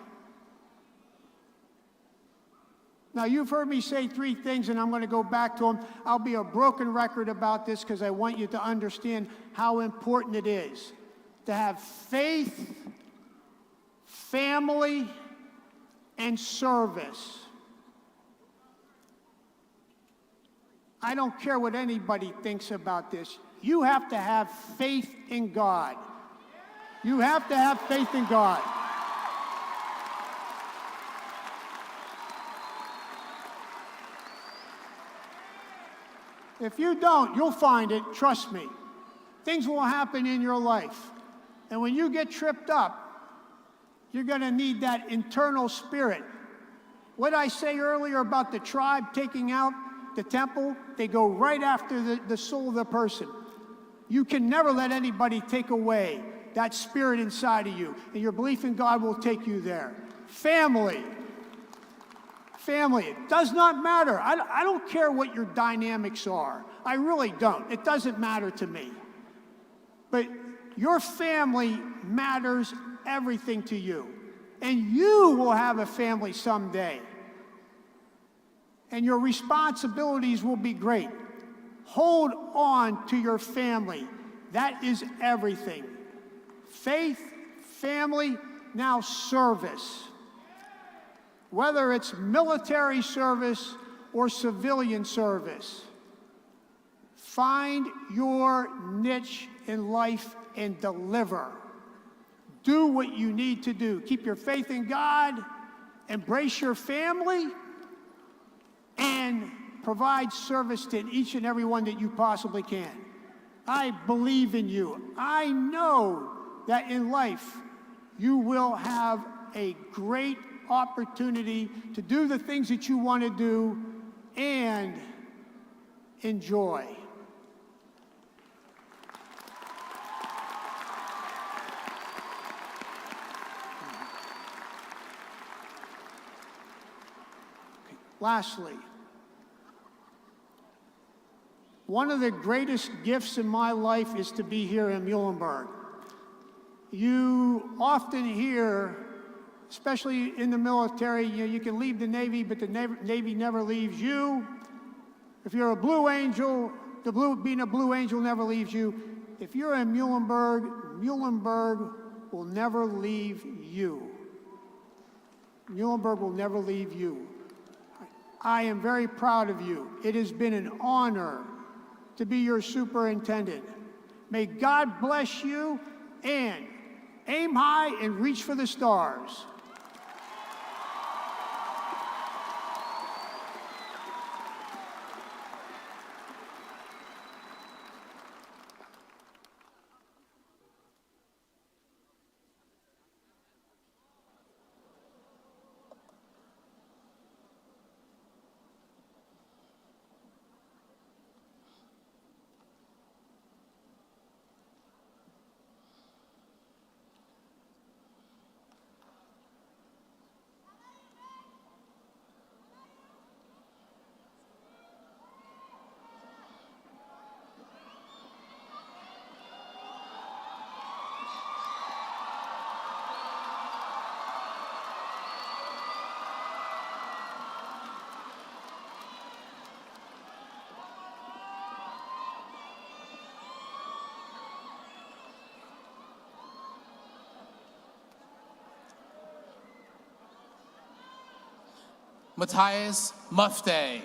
S11: Now, you've heard me say three things, and I'm going to go back to them. I'll be a broken record about this because I want you to understand how important it is to have faith, family, and service. I don't care what anybody thinks about this. You have to have faith in God. You have to have faith in God. If you don't, you'll find it, trust me. Things will happen in your life. And when you get tripped up, you're going to need that internal spirit. What I say earlier about the tribe taking out the temple, they go right after the soul of the person. You can never let anybody take away that spirit inside of you, and your belief in God will take you there. Family. Family, it does not matter. I don't care what your dynamics are. I really don't. It doesn't matter to me. But your family matters everything to you. And you will have a family someday. And your responsibilities will be great. Hold on to your family. That is everything. Faith, family, now service. Whether it's military service or civilian service, find your niche in life and deliver. Do what you need to do. Keep your faith in God, embrace your family, and provide service to each and every one that you possibly can. I believe in you. I know that in life you will have a great opportunity to do the things that you want to do and enjoy. Lastly, one of the greatest gifts in my life is to be here in Muhlenberg. You often hear, especially in the military, you can leave the Navy, but the Navy never leaves you. If you're a Blue Angel, being a Blue Angel never leaves you. If you're in Muhlenberg, Muhlenberg will never leave you. Muhlenberg will never leave you. I am very proud of you. It has been an honor to be your superintendent. May God bless you, and aim high and reach for the stars.
S1: Matthias Mufte.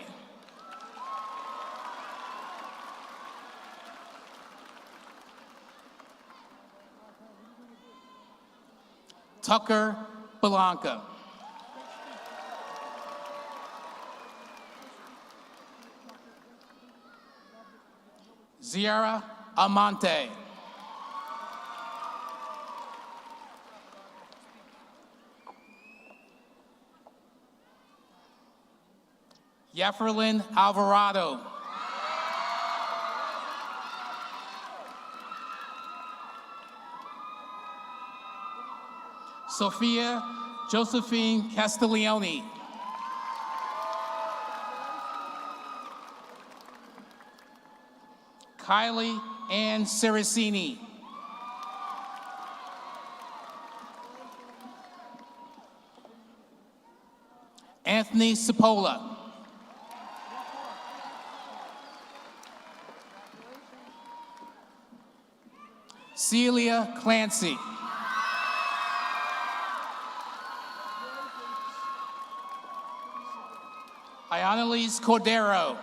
S1: Tucker Belanca. Ziara Amante. Yefferlin Alvarado. Sophia Josephine Castiglione. Kylie Ann Cerasini. Anthony Cipolla. Celia Clancy. Ionelise Cordero.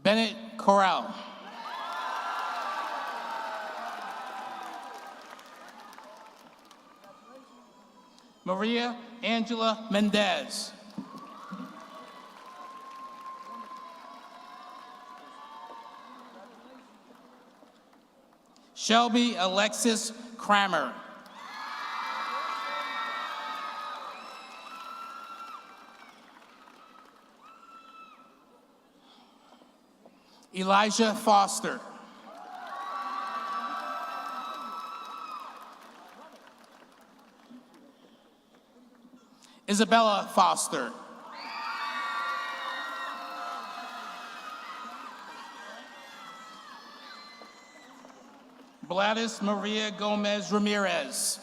S1: Bennett Corral. Maria Angela Mendez. Shelby Alexis Kramer. Elijah Foster. Isabella Foster. Gladys Maria Gomez Ramirez.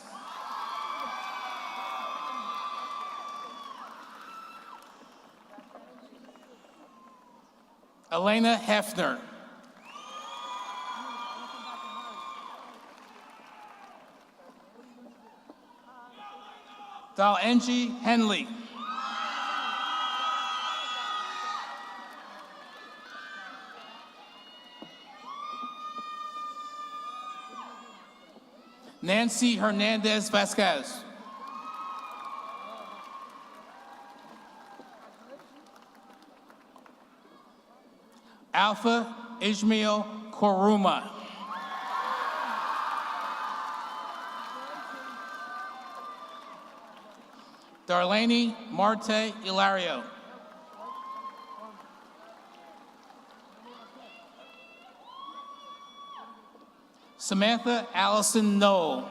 S1: Elena Hefner. Dalenji Henley. Nancy Hernandez Vasquez. Alpha Ishmael Koruma. Darlene Marte Ilario. Samantha Allison Knoll.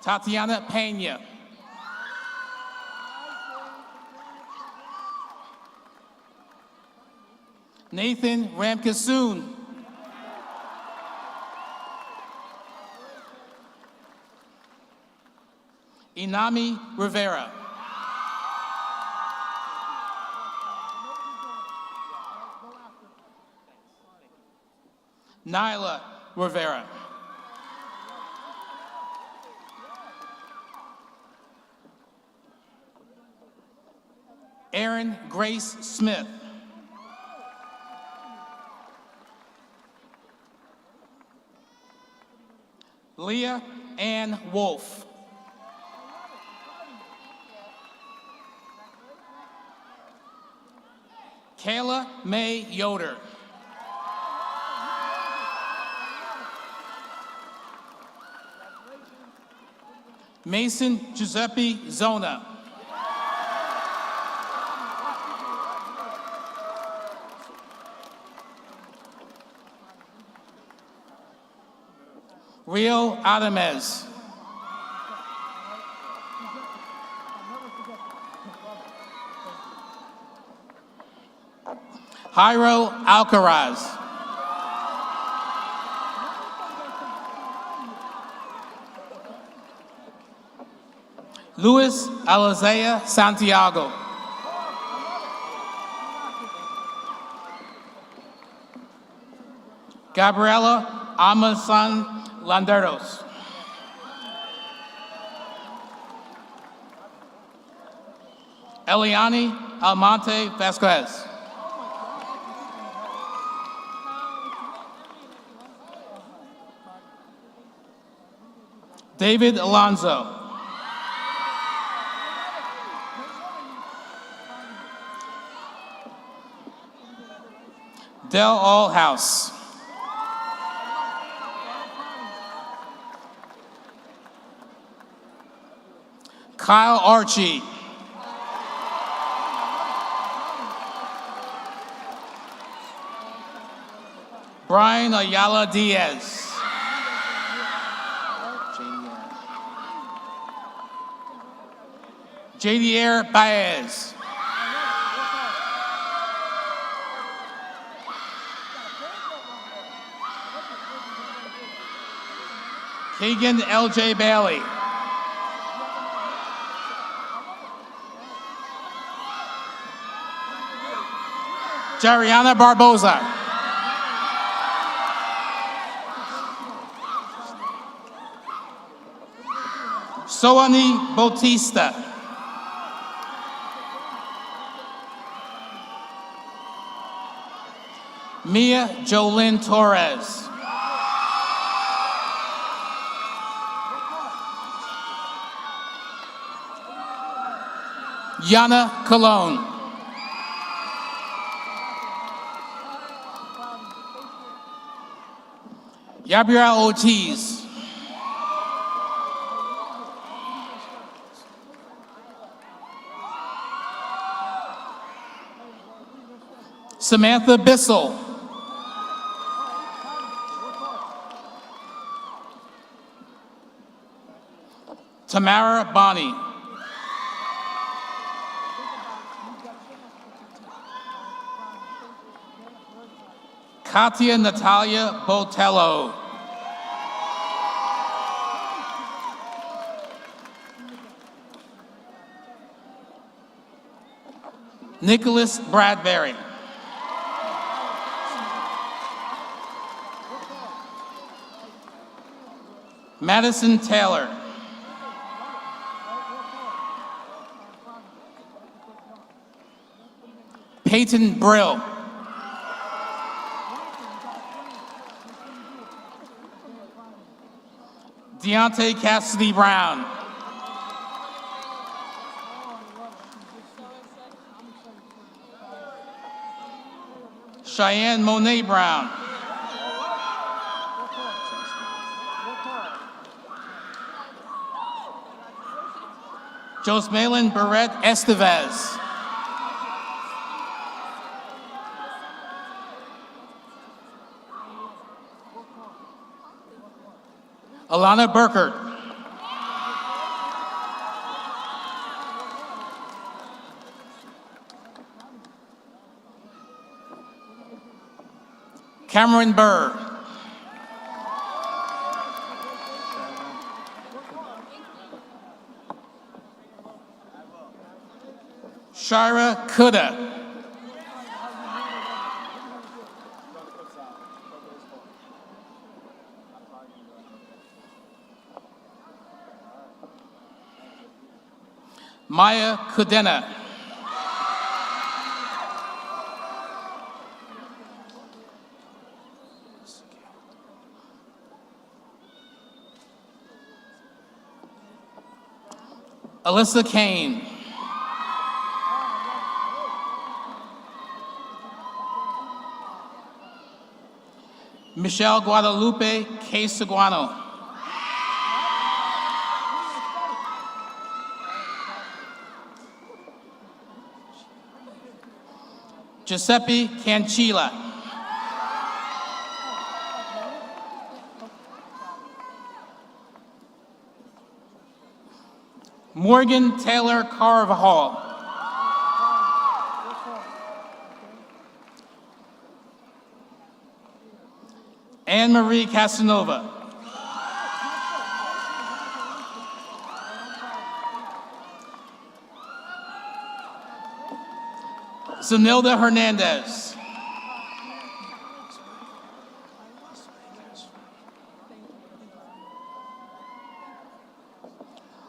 S1: Tatiana Pena. Nathan Ramkasoon. Inami Rivera. Nyla Rivera. Erin Grace Smith. Leah Ann Wolf. Kayla May Yoder. Mason Giuseppe Zona. Rio Adamez. Jairo Alcaraz. Luis Alizea Santiago. Gabriela Amasan Landeros. Eliani Almonte Vasquez. David Alonso. Del Allhouse. Kyle Archie. Brian Ayala Diaz. Jadier Baez. Keegan L.J. Bailey. Jariana Barboza. Soani Bautista. Mia Jolyn Torres. Yana Cologne. Gabriel Ortiz. Samantha Bissell. Tamara Bonney. Katia Natalia Botello. Nicholas Bradbury. Madison Taylor. Peyton Brill. Deontay Cassidy Brown. Cheyenne Monet Brown. Josmelin Barrett Estevez. Alana Burkert. Cameron Burr. Shira Kuda. Maya Kudena. Alyssa Kane. Michelle Guadalupe Quesaguano. Giuseppe Cancilla. Morgan Taylor Carvajal. Anne Marie Casanova. Zanilda Hernandez.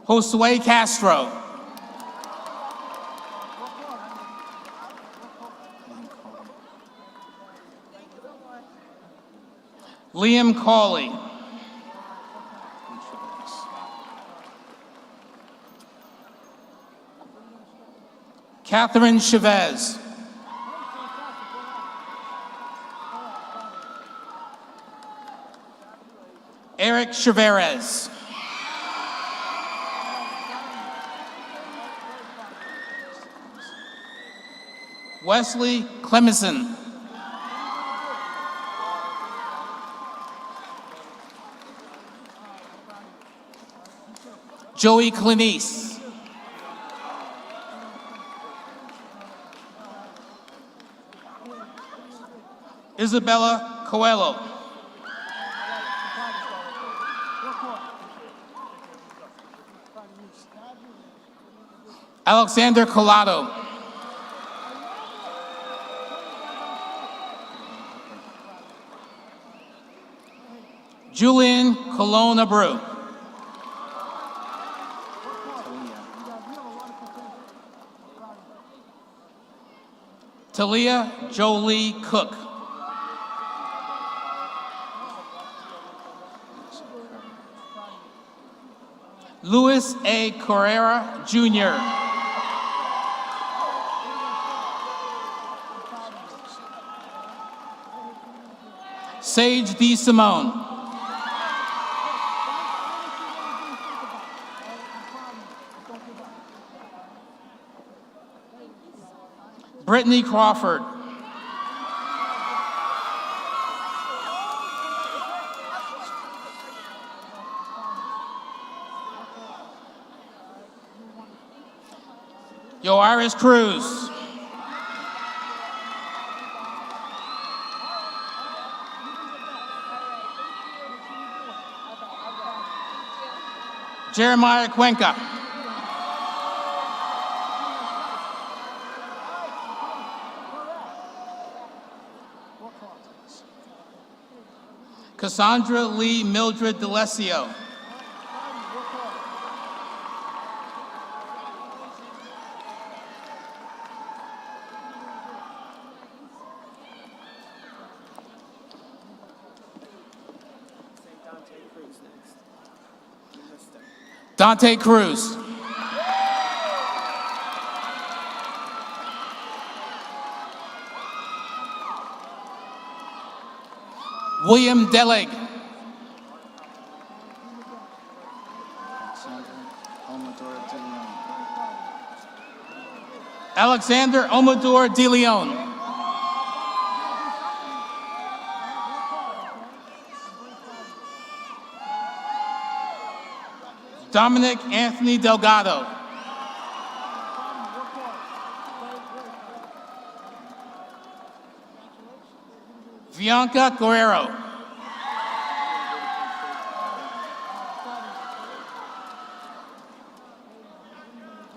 S1: Josue Castro. Liam Cawley. Catherine Chavez. Eric Chavarez. Wesley Clemison. Joey Clinice. Isabella Coelho. Alexander Collado. Julian Colon Abreu. Talia Jolie Cook. Luis A. Carrera, Jr. Sage D. Simone. Brittany Crawford. Yoiris Cruz. Jeremiah Cuenca. Cassandra Lee Mildred D'Alessio. Dante Cruz. William Delig. Alexander Omador De Leon. Dominic Anthony Delgado. Bianca Guerrero.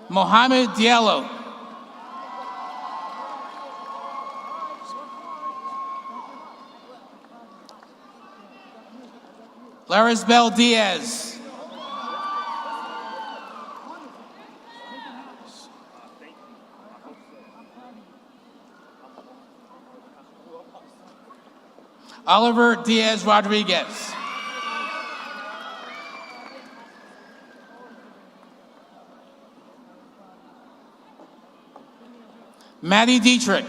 S1: Mohamed Diallo. Larisbel Diaz. Oliver Diaz Rodriguez. Maddie Dietrich.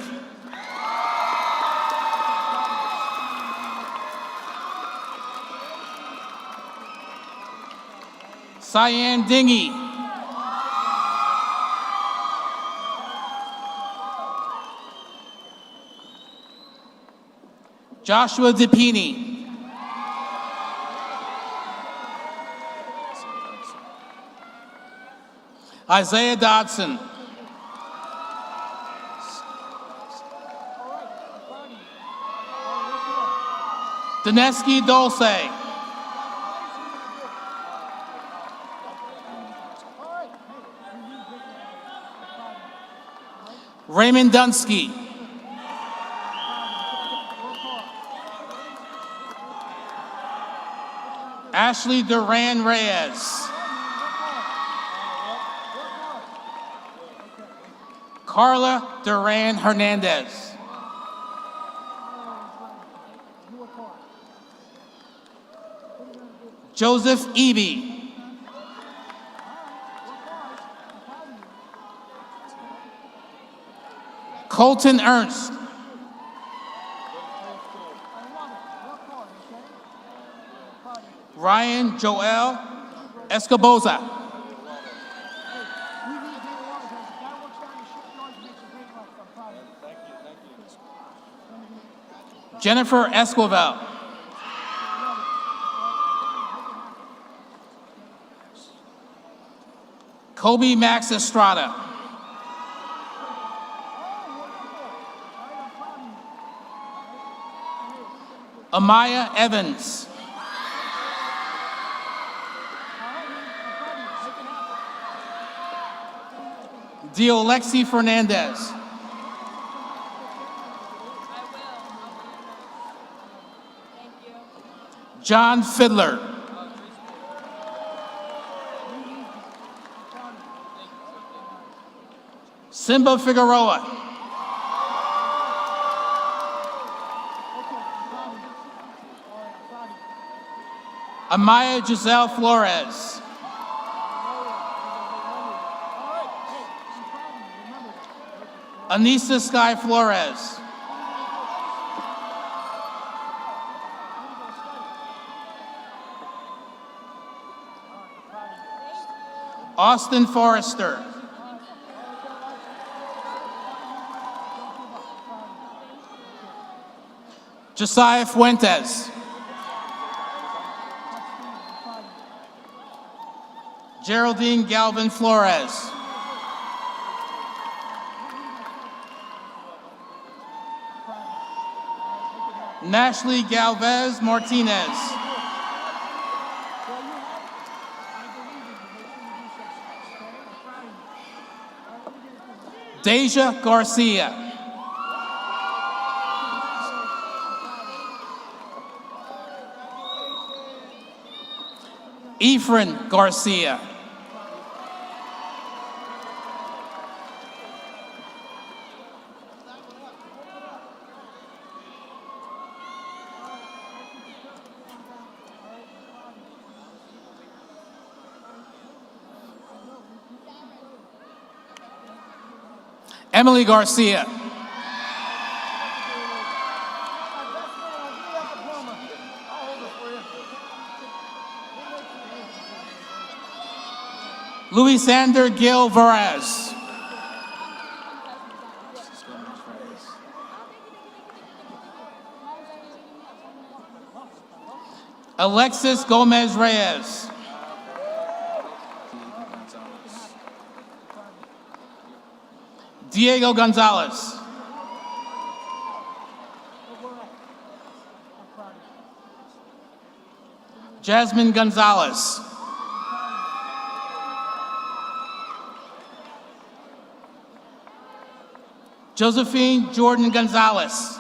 S1: Cyan Dingy. Joshua DePini. Isaiah Dodson. Dineski Dulce. Raymond Dunsky. Ashley Duran Reyes. Carla Duran Hernandez. Joseph Eby. Colton Ernst. Ryan Joel Escoboza. Jennifer Esquivel. Kobe Max Estrada. Amaya Evans. Diolexi Fernandez. John Fiddler. Simba Figueroa. Amaya Giselle Flores. Anissa Sky Flores. Austin Forrester. Josiah Fuentes. Geraldine Galvin Flores. Nashley Galvez Martinez. Deja Garcia. Efren Garcia. Emily Garcia. Louis Sander Gil Varaz. Alexis Gomez Reyes. Diego Gonzalez. Jasmine Gonzalez. Josephine Jordan Gonzalez.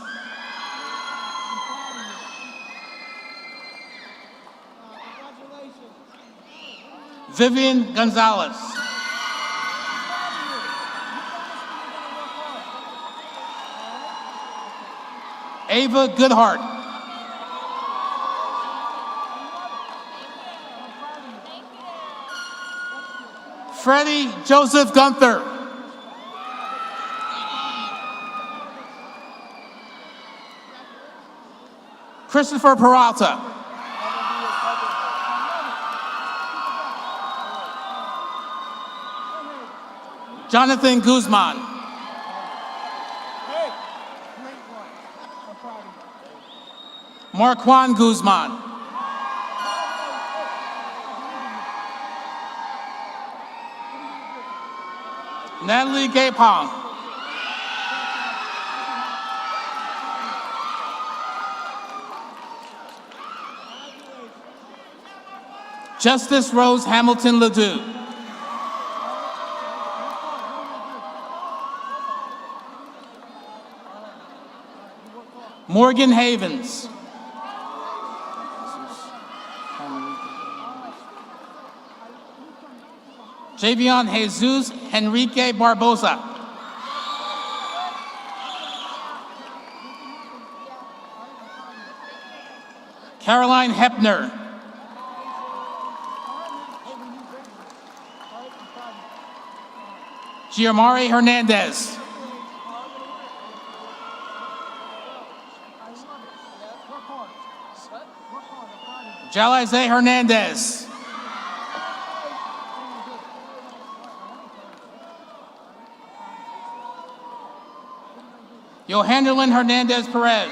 S1: Vivian Gonzalez. Ava Goodhart. Freddie Joseph Gunther. Christopher Peralta. Jonathan Guzman. Marquand Guzman. Natalie Gapong. Justice Rose Hamilton Ledoux. Morgan Havens. Javion Jesus Enrique Barbosa. Caroline Hepner. Giamari Hernandez. Jalize Hernandez. Johandelyn Hernandez Perez.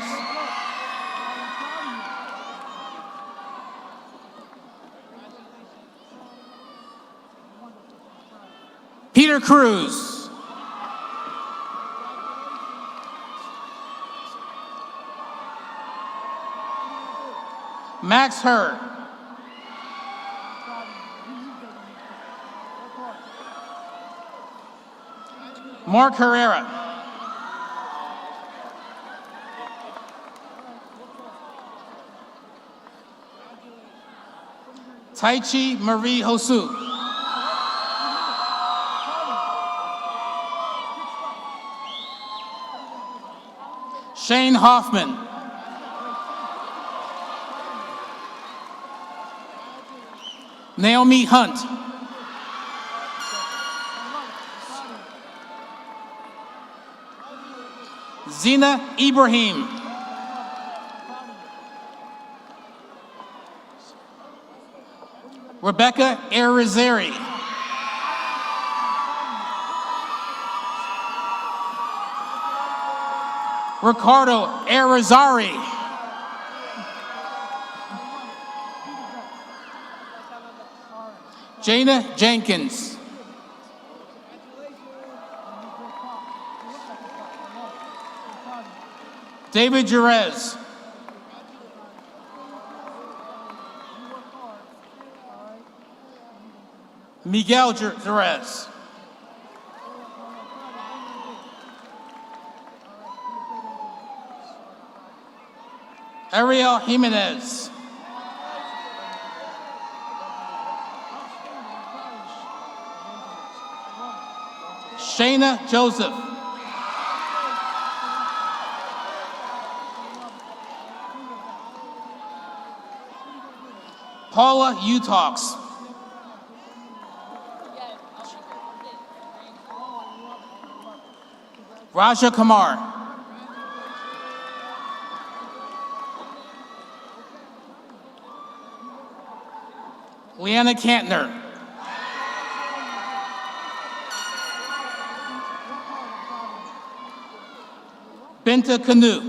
S1: Peter Cruz. Max Hurd. Mark Herrera. Taichi Marie Hosu. Shane Hoffman. Naomi Hunt. Zina Ibrahim. Rebecca Arizari. Ricardo Arizari. Jana Jenkins. David Jerez. Miguel Jerez. Ariel Jimenez. Shayna Joseph. Paula Utox. Raja Kumar. Leanna Kantner. Binta Canoe.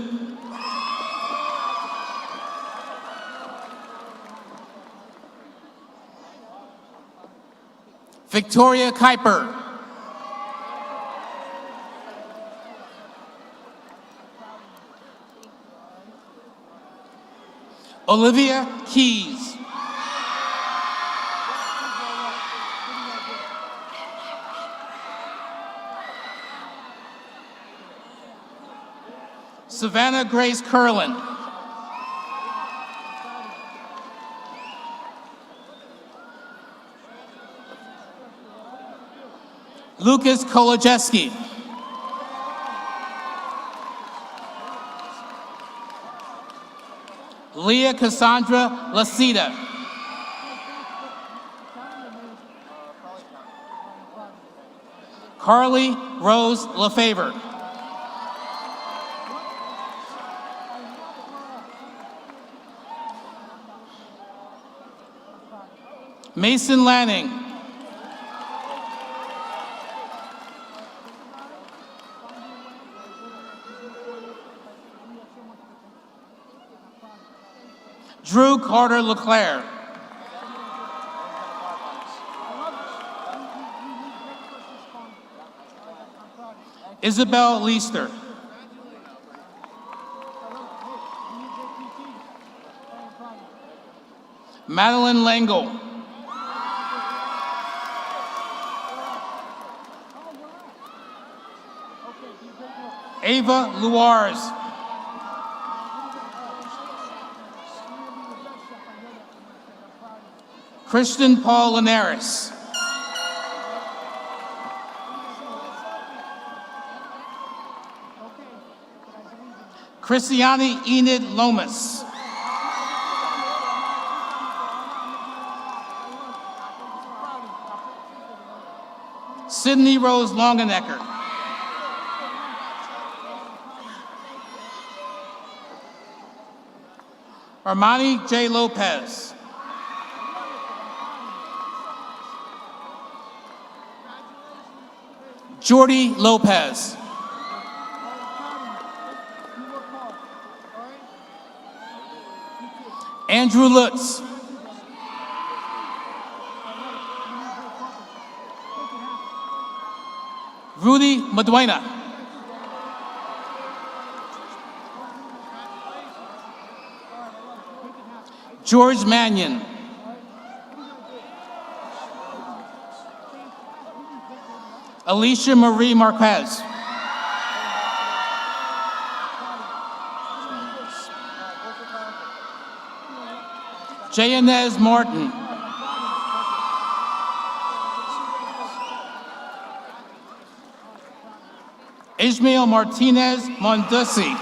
S1: Victoria Kuiper. Olivia Keys. Savannah Grace Curlin. Lucas Kolojeski. Leah Cassandra Lacida. Carly Rose LaFavor. Mason Lanning. Drew Carter LeClaire. Isabel Leister. Madeline Langle. Ava Luars. Christian Paul Linares. Christiani Enid Lomas. Sydney Rose Longenecker. Armani J. Lopez. Jordy Lopez. Andrew Lutz. Rudy Maduena. George Mannion. Alicia Marie Marquez. Jayanez Martin. Ishmael Martinez Mondesi.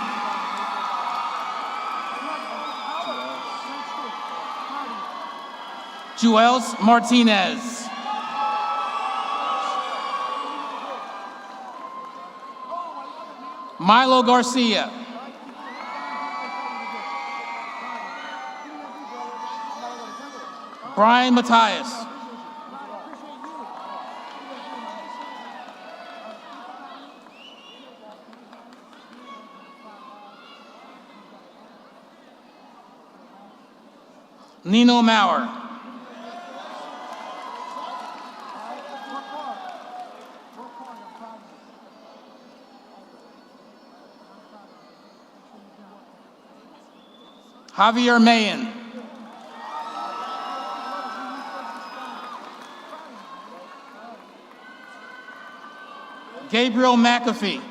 S1: Juels Martinez. Milo Garcia. Brian Matthias. Nino Maurer. Javier Mayen. Gabriel McAfee.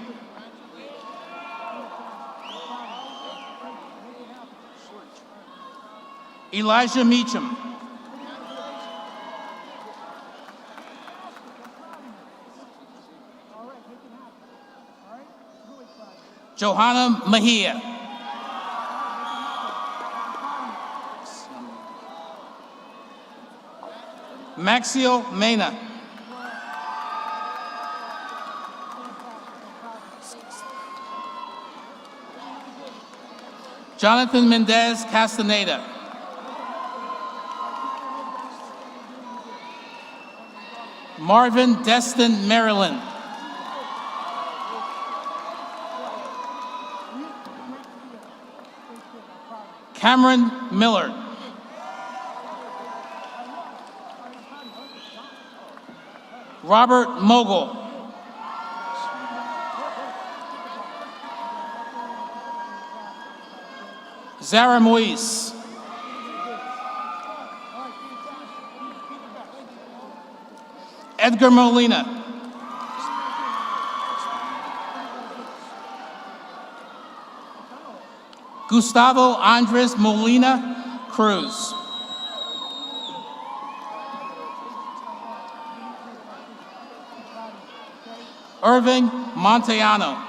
S1: Elijah Meacham. Johanna Mejia. Maxio Mena. Jonathan Mendez Castaneda. Marvin Destin Maryland. Cameron Miller. Robert Mogul. Zara Moise. Edgar Molina. Gustavo Andres Molina Cruz. Irving Montellano.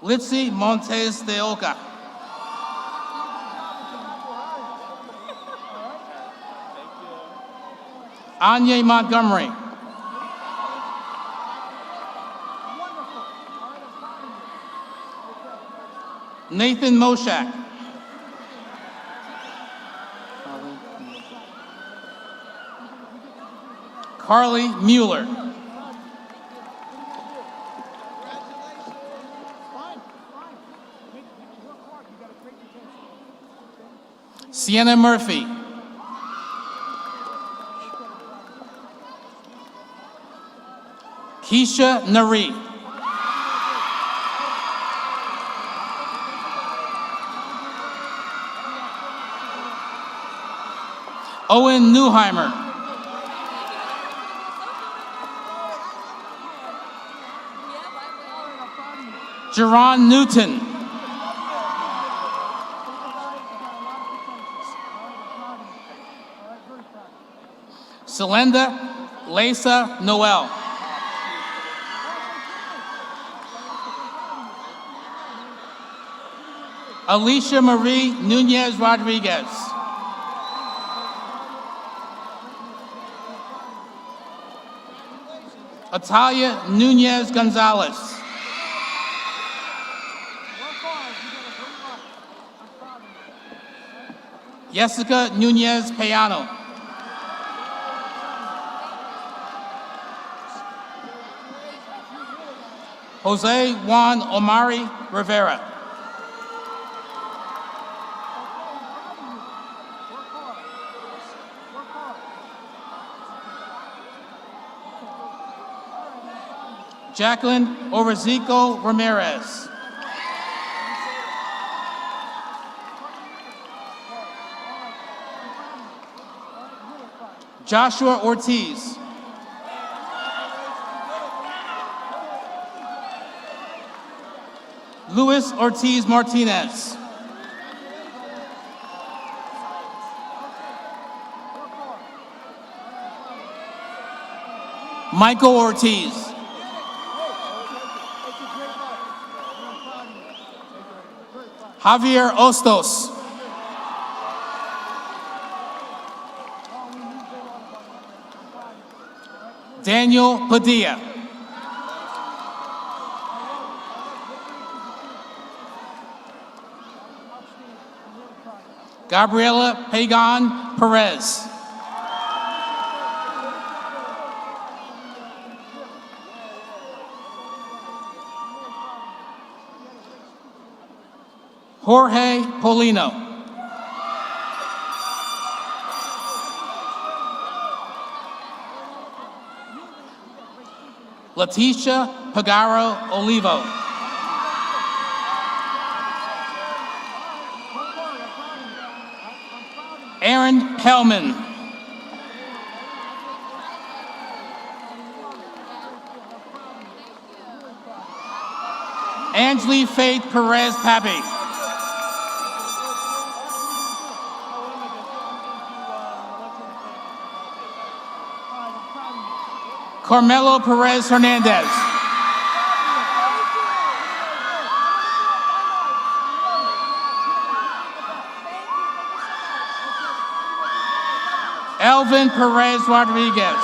S1: Litzy Montes de Oca. Anya Montgomery. Nathan Moshak. Carly Mueller. Sienna Murphy. Keisha Nari. Owen Newheimer. Jerron Newton. Selenda Lesa Noel. Alicia Marie Nunez Rodriguez. Atalia Nunez Gonzalez. Jessica Nunez Payano. Jose Juan Omari Rivera. Jacqueline Orzico Ramirez. Joshua Ortiz. Luis Ortiz Martinez. Michael Ortiz. Javier Ostos. Daniel Padilla. Gabriela Pagan Perez. Jorge Polino. Leticia Pagaro Olivo. Aaron Hellman. Angeli Faith Perez Pappy. Carmelo Perez Hernandez. Elvin Perez Rodriguez.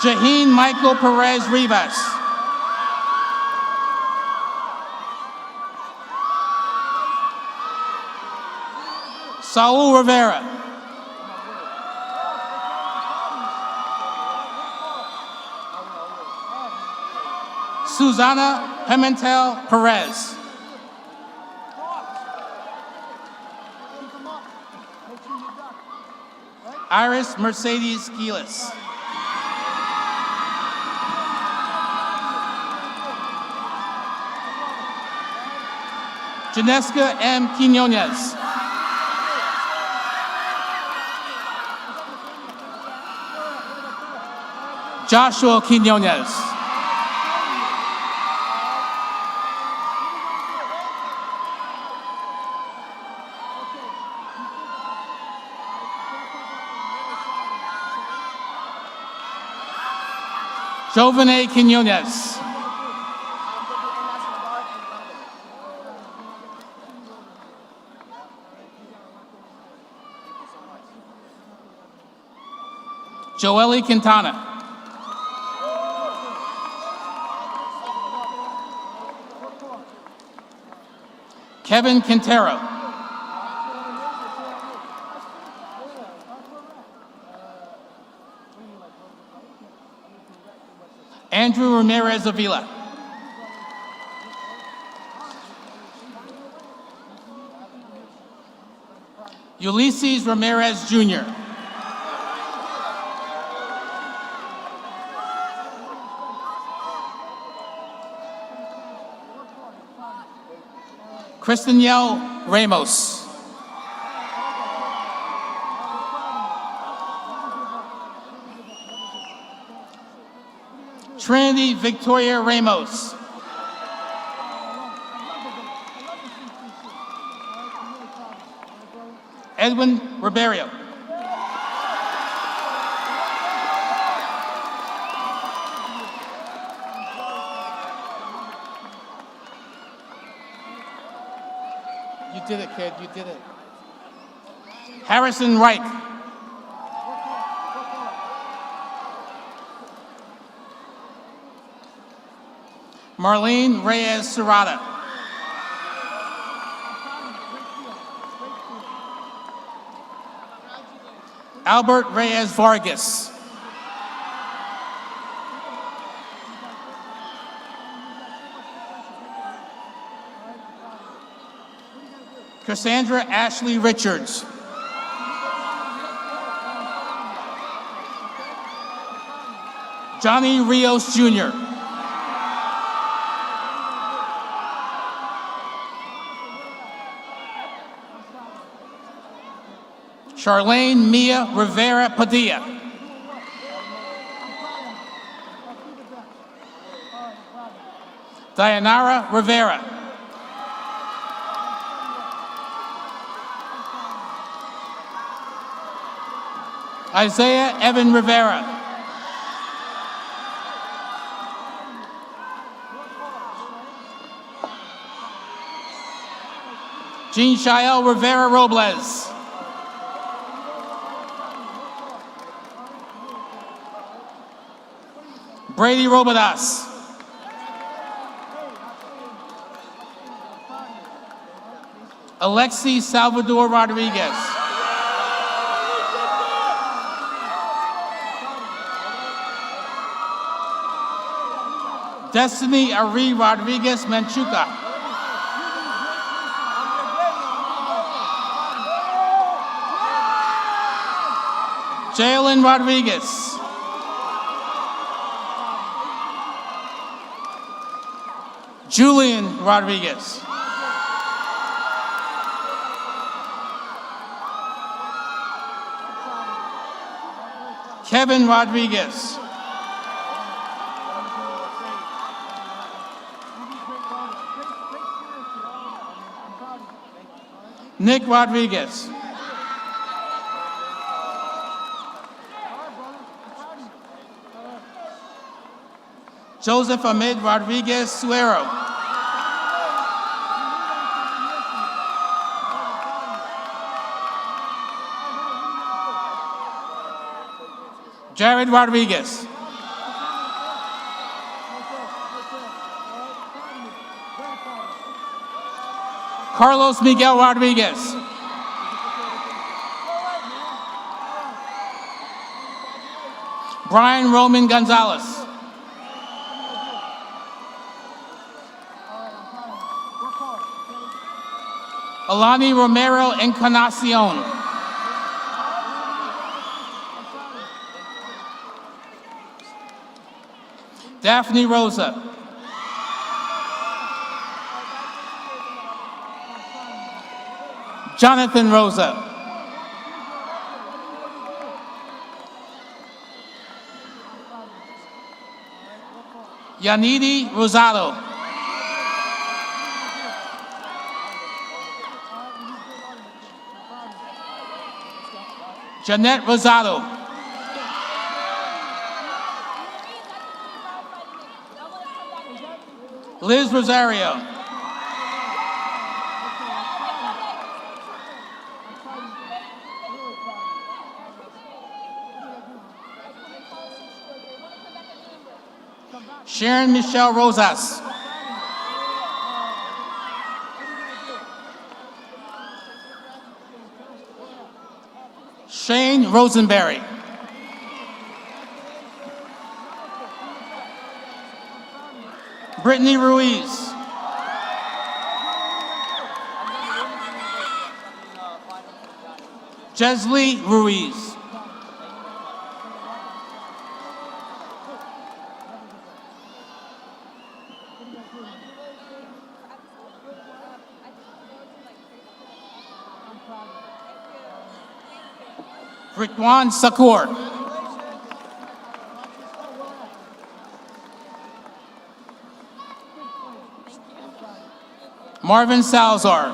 S1: Jaheen Michael Perez Rivas. Saul Rivera. Susana Pimentel Perez. Iris Mercedes Giles. Janeska M. Quinones. Joshua Quinones. Jovene Quinones. Joely Quintana. Kevin Quintero. Andrew Ramirez Avila. Ulysses Ramirez Jr. Kristaniel Ramos. Trinity Victoria Ramos. Edwin Ribeiro. You did it, kid. You did it. Harrison Reich. Marlene Reyes Serrata. Albert Reyes Vargas. Cassandra Ashley Richards. Johnny Rios Jr. Charlene Mia Rivera Padilla. Dayanara Rivera. Isaiah Evan Rivera. Jean Shael Rivera Robles. Brady Robadas. Alexi Salvador Rodriguez. Destiny Ari Rodriguez Menchuca. Jalen Rodriguez. Julian Rodriguez. Kevin Rodriguez. Nick Rodriguez. Joseph Ahmed Rodriguez Suero. Jared Rodriguez. Carlos Miguel Rodriguez. Brian Roman Gonzalez. Alani Romero Encarnacion. Daphne Rosa. Jonathan Rosa. Yanidi Rosado. Jeanette Rosado. Liz Rosario. Sharon Michelle Rosas. Shane Rosenberry. Brittany Ruiz. Jesley Ruiz. Rickwan Sakur. Marvin Salazar.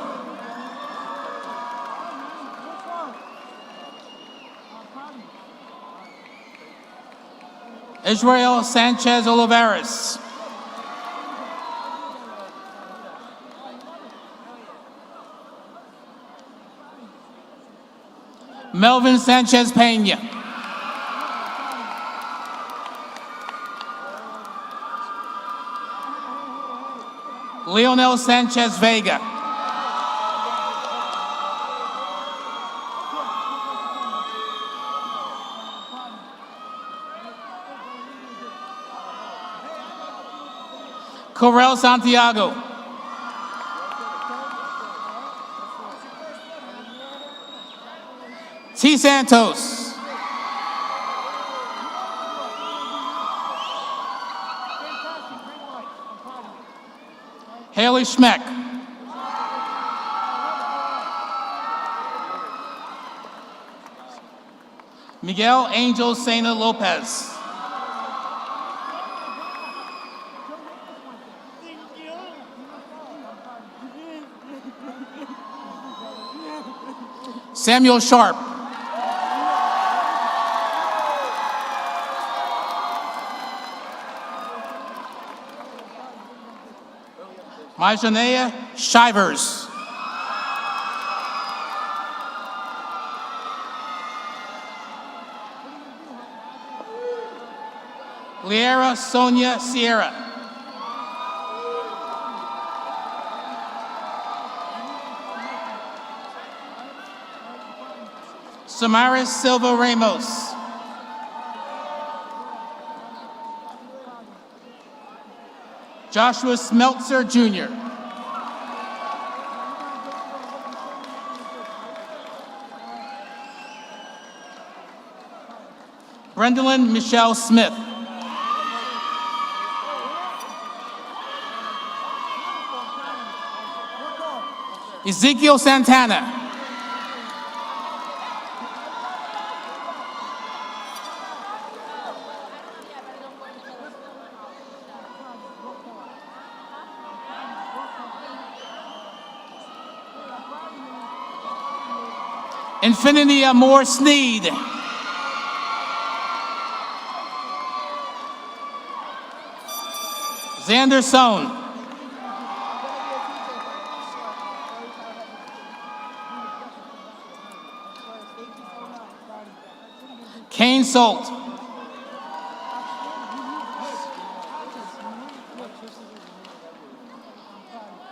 S1: Israel Sanchez Olivares. Melvin Sanchez Pena. Leonel Sanchez Vega. Corel Santiago. T. Santos. Haley Schmeck. Miguel Angel Sena Lopez. Samuel Sharp. Majanea Shivers. Liera Sonia Sierra. Samaris Silva Ramos. Joshua Smeltzer Jr. Brendelyn Michelle Smith. Ezekiel Santana. Infinity Amore Sneed. Xander Sohn. Kane Salt.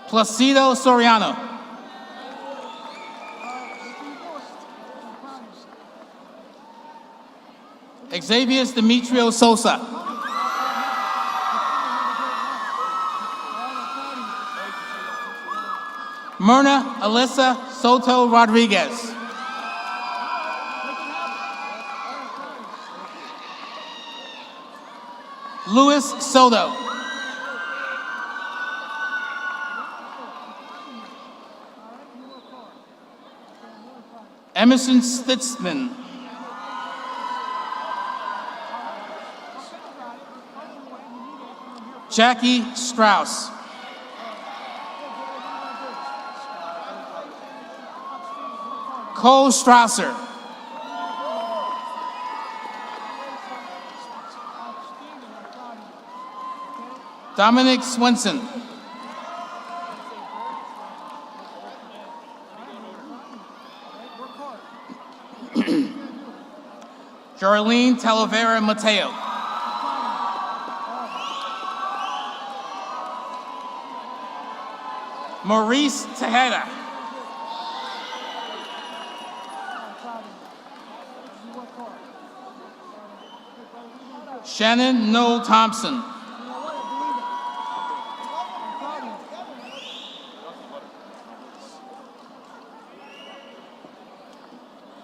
S1: Placido Soriano. Xavier Demetrio Sosa. Myrna Alyssa Soto Rodriguez. Luis Soto. Emerson Stitzman. Jackie Strauss. Cole Strasser. Dominic Swenson. Jarlene Talavera Mateo. Maurice Tejeda. Shannon Noel Thompson.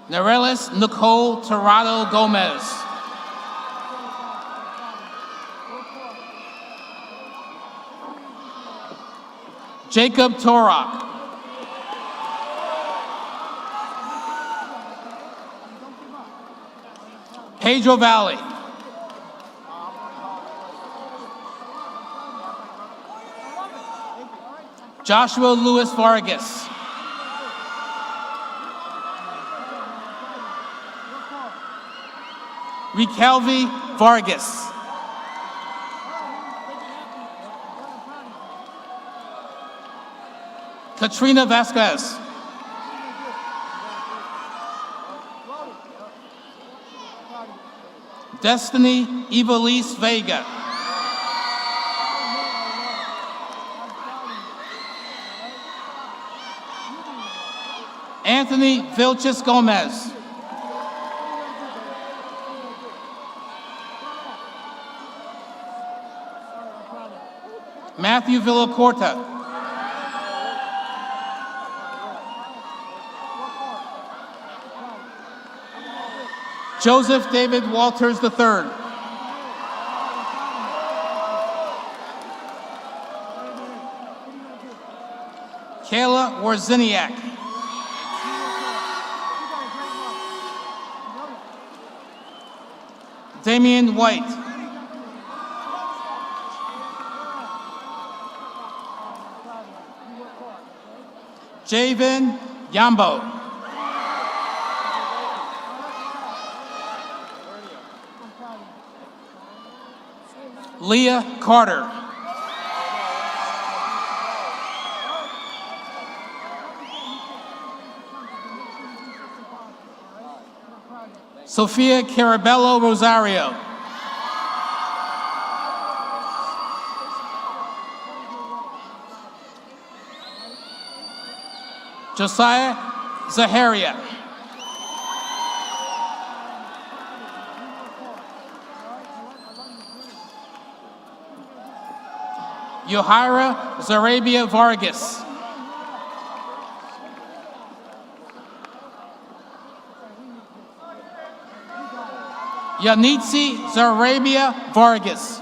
S1: Norelis Nicole Torrado Gomez. Jacob Torok. Pedro Valley. Joshua Lewis Vargas. Riquelvi Vargas. Katrina Vasquez. Destiny Evelise Vega. Anthony Vilches Gomez. Matthew Villacorta. Joseph David Walters III. Kayla Warziniak. Damian White. Javen Yambo. Leah Carter. Sophia Carabello Rosario. Josiah Zaharia. Yohira Zarabia Vargas. Yanitzi Zarabia Vargas.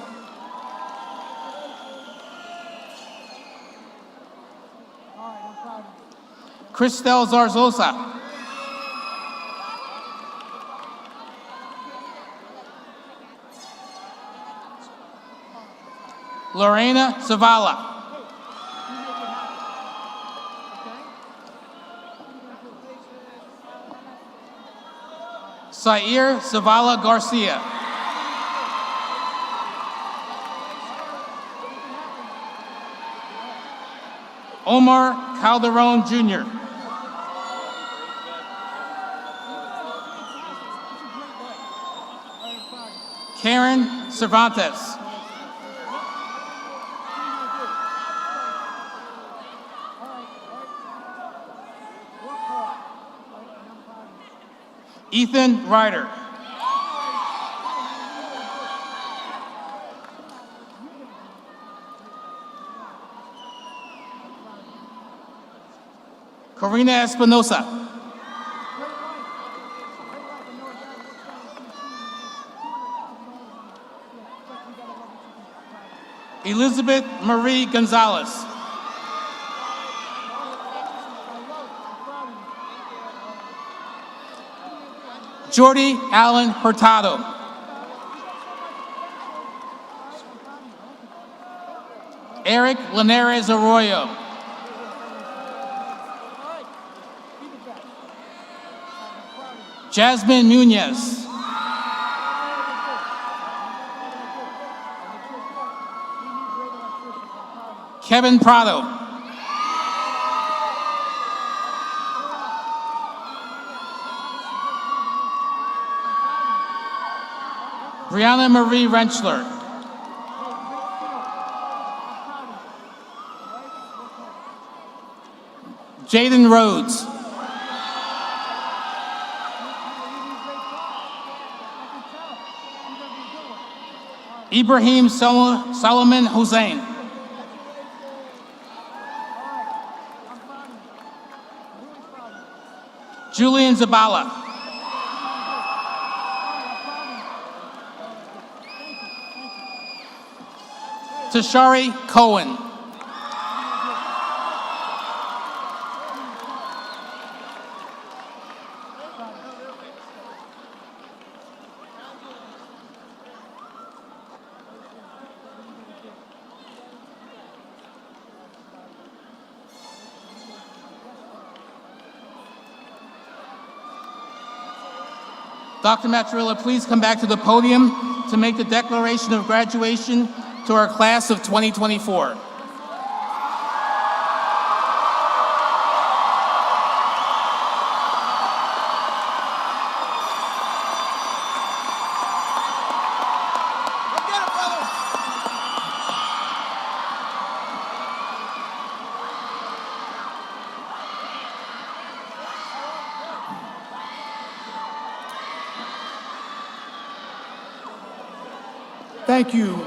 S1: Cristel Zarzosa. Lorena Zavala. Sair Zavala Garcia. Omar Calderon Jr. Karen Cervantes. Ethan Ryder. Corina Espinosa. Elizabeth Marie Gonzalez. Jordy Allen Hurtado. Eric Linares Arroyo. Jasmine Nunez. Kevin Prado. Brianna Marie Renchler. Jaden Rhodes. Ibrahim Solomon Hussein. Julian Zabala. Tashari Cohen. Dr. Matrilla, please come back to the podium to make the declaration of graduation to our class of 2024.
S11: Thank you,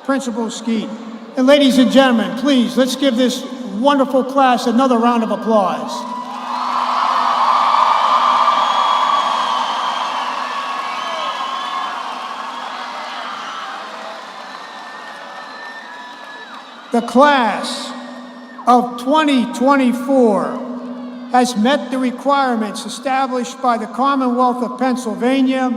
S11: Principal Skeet. And ladies and gentlemen, please, let's give this wonderful class another round of applause. The class of 2024 has met the requirements established by the Commonwealth of Pennsylvania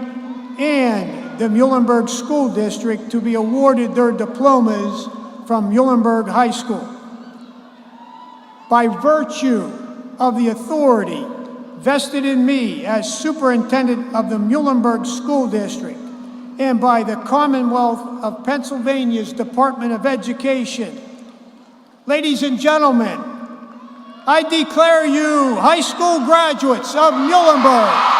S11: and the Muhlenberg School District to be awarded their diplomas from Muhlenberg High School. By virtue of the authority vested in me as Superintendent of the Muhlenberg School District and by the Commonwealth of Pennsylvania's Department of Education, ladies and gentlemen, I declare you high school graduates of Muhlenberg.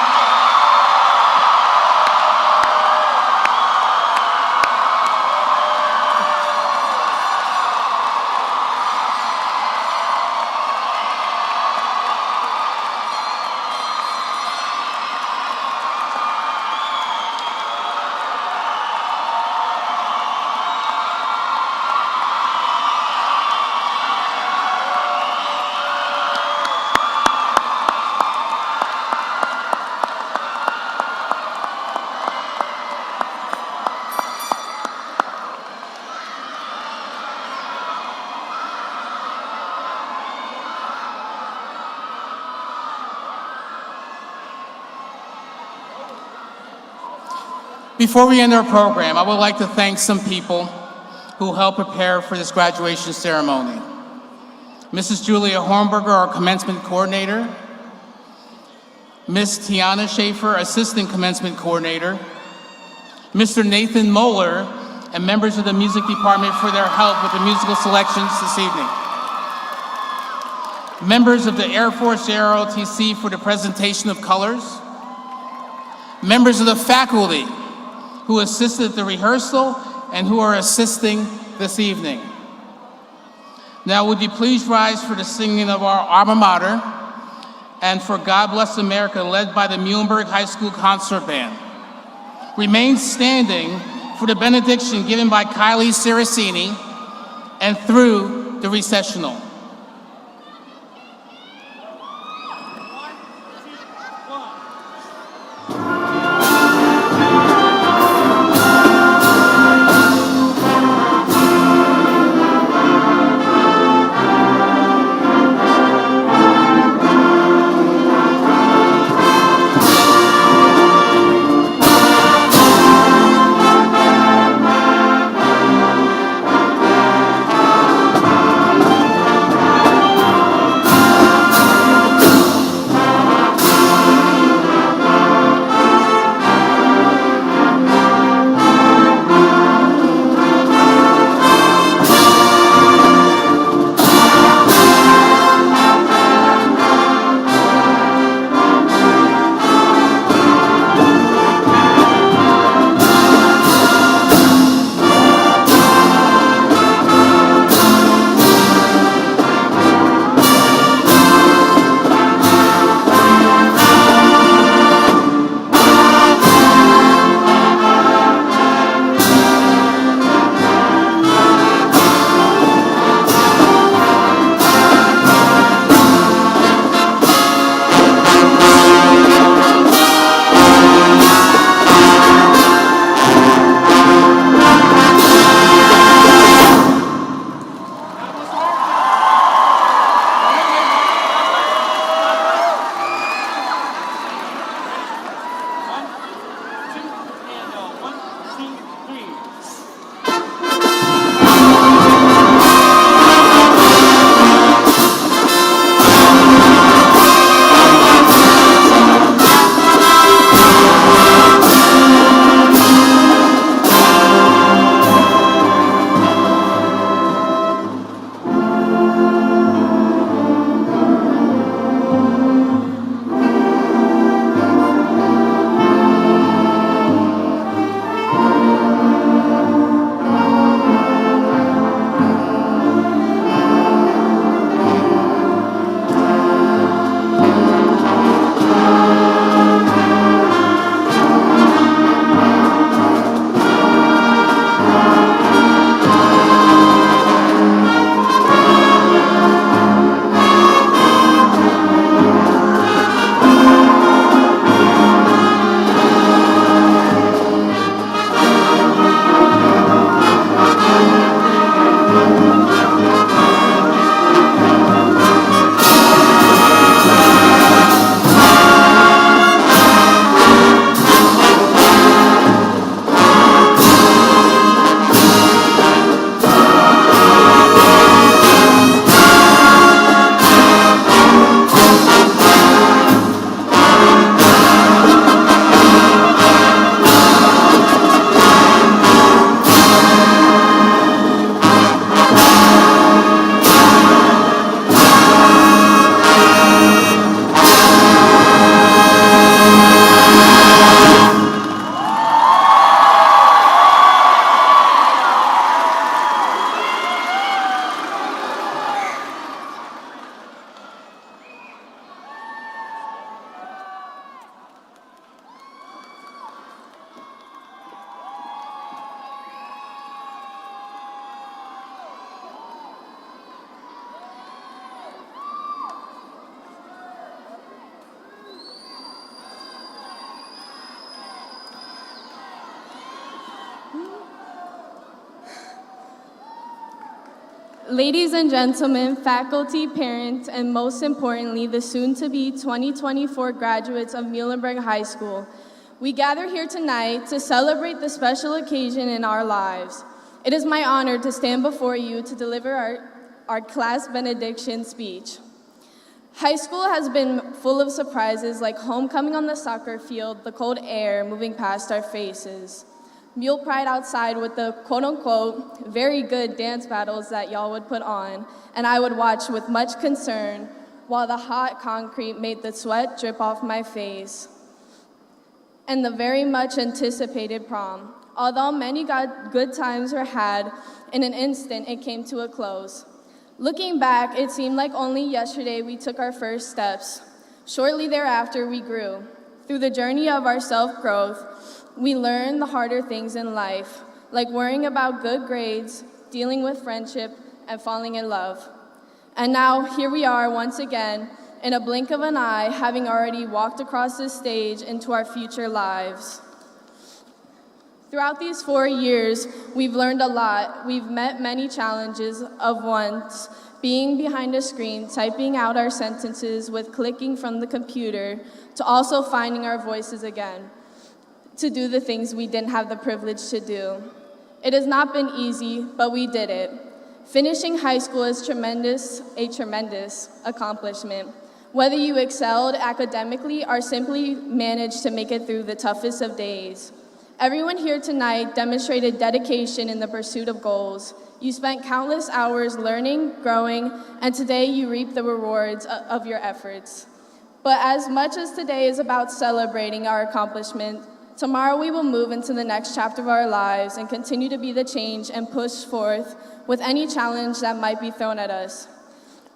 S1: Before we end our program, I would like to thank some people who helped prepare for this graduation ceremony. Mrs. Julia Hornberger, our commencement coordinator, Ms. Tiana Schaefer, assistant commencement coordinator, Mr. Nathan Moeller, and members of the music department for their help with the musical selections this evening. Members of the Air Force ROTC for the presentation of colors, members of the faculty who assisted at the rehearsal and who are assisting this evening. Now, would you please rise for the singing of our alma mater and for God Bless America, led by the Muhlenberg High School Concert Band. Remain standing for the benediction given by Kylie Saracini and through the recessional.
S12: Ladies and gentlemen, faculty, parents, and most importantly, the soon-to-be 2024 graduates of Muhlenberg High School, we gather here tonight to celebrate the special occasion in our lives. It is my honor to stand before you to deliver our class benediction speech. High school has been full of surprises like homecoming on the soccer field, the cold air moving past our faces, Mule Pride outside with the quote-unquote very good dance battles that y'all would put on, and I would watch with much concern while the hot concrete made the sweat drip off my face. And the very much anticipated prom. Although many good times were had, in an instant it came to a close. Looking back, it seemed like only yesterday we took our first steps. Shortly thereafter, we grew. Through the journey of our self-growth, we learned the harder things in life, like worrying about good grades, dealing with friendship, and falling in love. And now, here we are once again, in a blink of an eye, having already walked across this stage into our future lives. Throughout these 4 years, we've learned a lot. We've met many challenges of once being behind a screen, typing out our sentences with clicking from the computer, to also finding our voices again, to do the things we didn't have the privilege to do. It has not been easy, but we did it. Finishing high school is a tremendous accomplishment. Whether you excelled academically or simply managed to make it through the toughest of days. Everyone here tonight demonstrated dedication in the pursuit of goals. You spent countless hours learning, growing, and today you reap the rewards of your efforts. But as much as today is about celebrating our accomplishment, tomorrow we will move into the next chapter of our lives and continue to be the change and push forth with any challenge that might be thrown at us.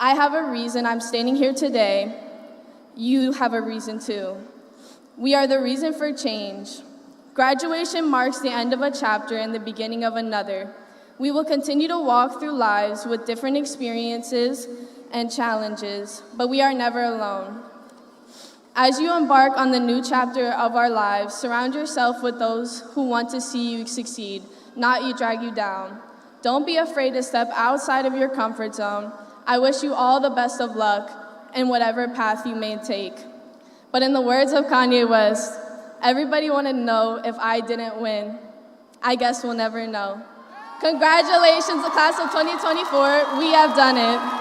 S12: I have a reason I'm standing here today. You have a reason too. We are the reason for change. Graduation marks the end of a chapter and the beginning of another. We will continue to walk through lives with different experiences and challenges, but we are never alone. As you embark on the new chapter of our lives, surround yourself with those who want to see you succeed, not you drag you down. Don't be afraid to step outside of your comfort zone. I wish you all the best of luck in whatever path you may take. But in the words of Kanye West, everybody wanted to know if I didn't win. I guess we'll never know. Congratulations, the class of 2024. We have done it.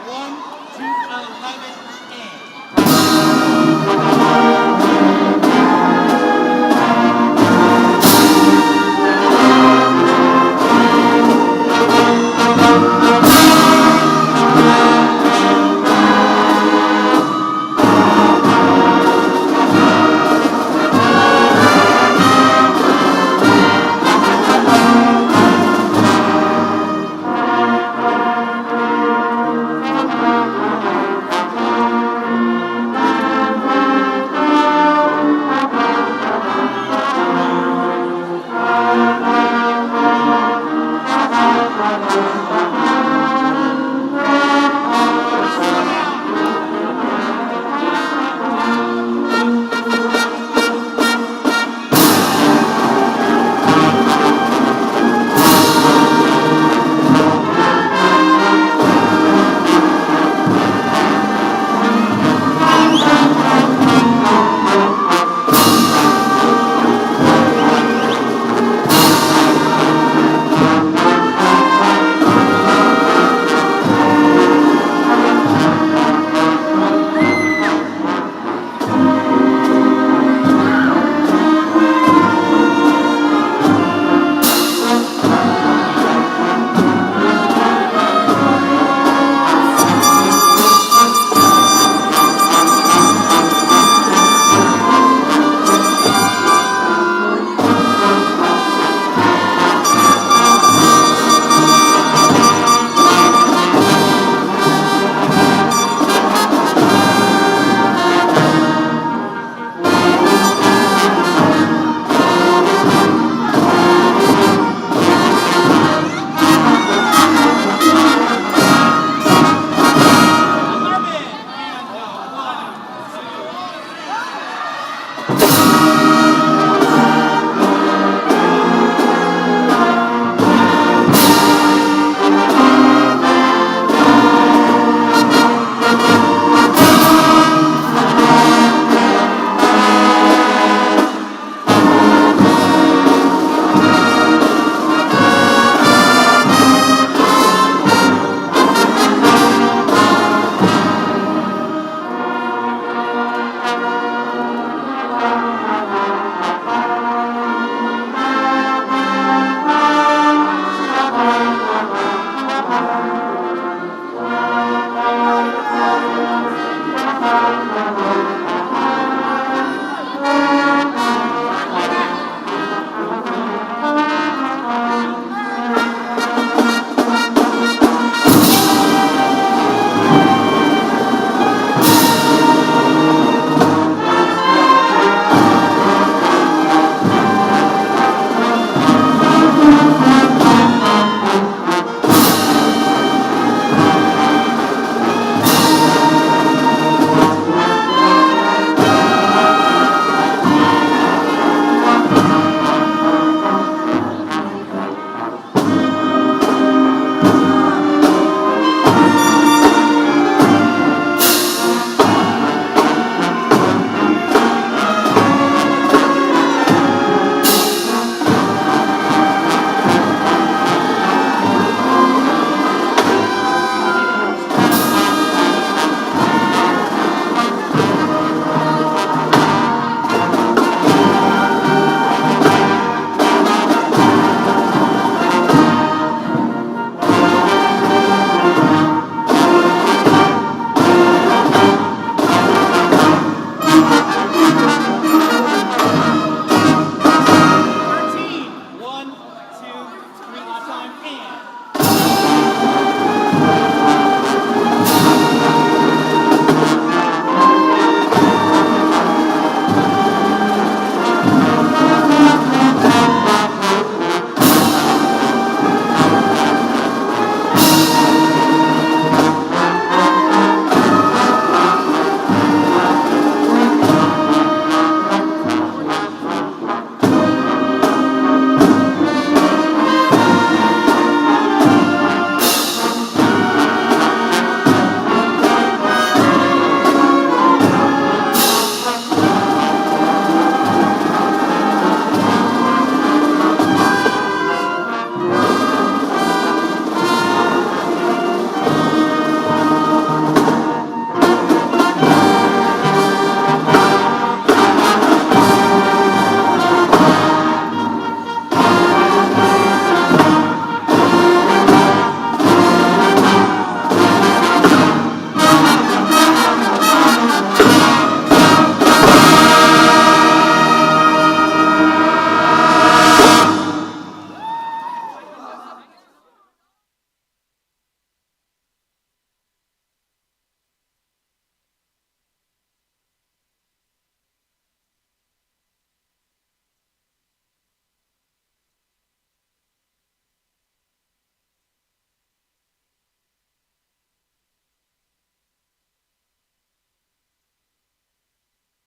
S9: 1, 2, 11.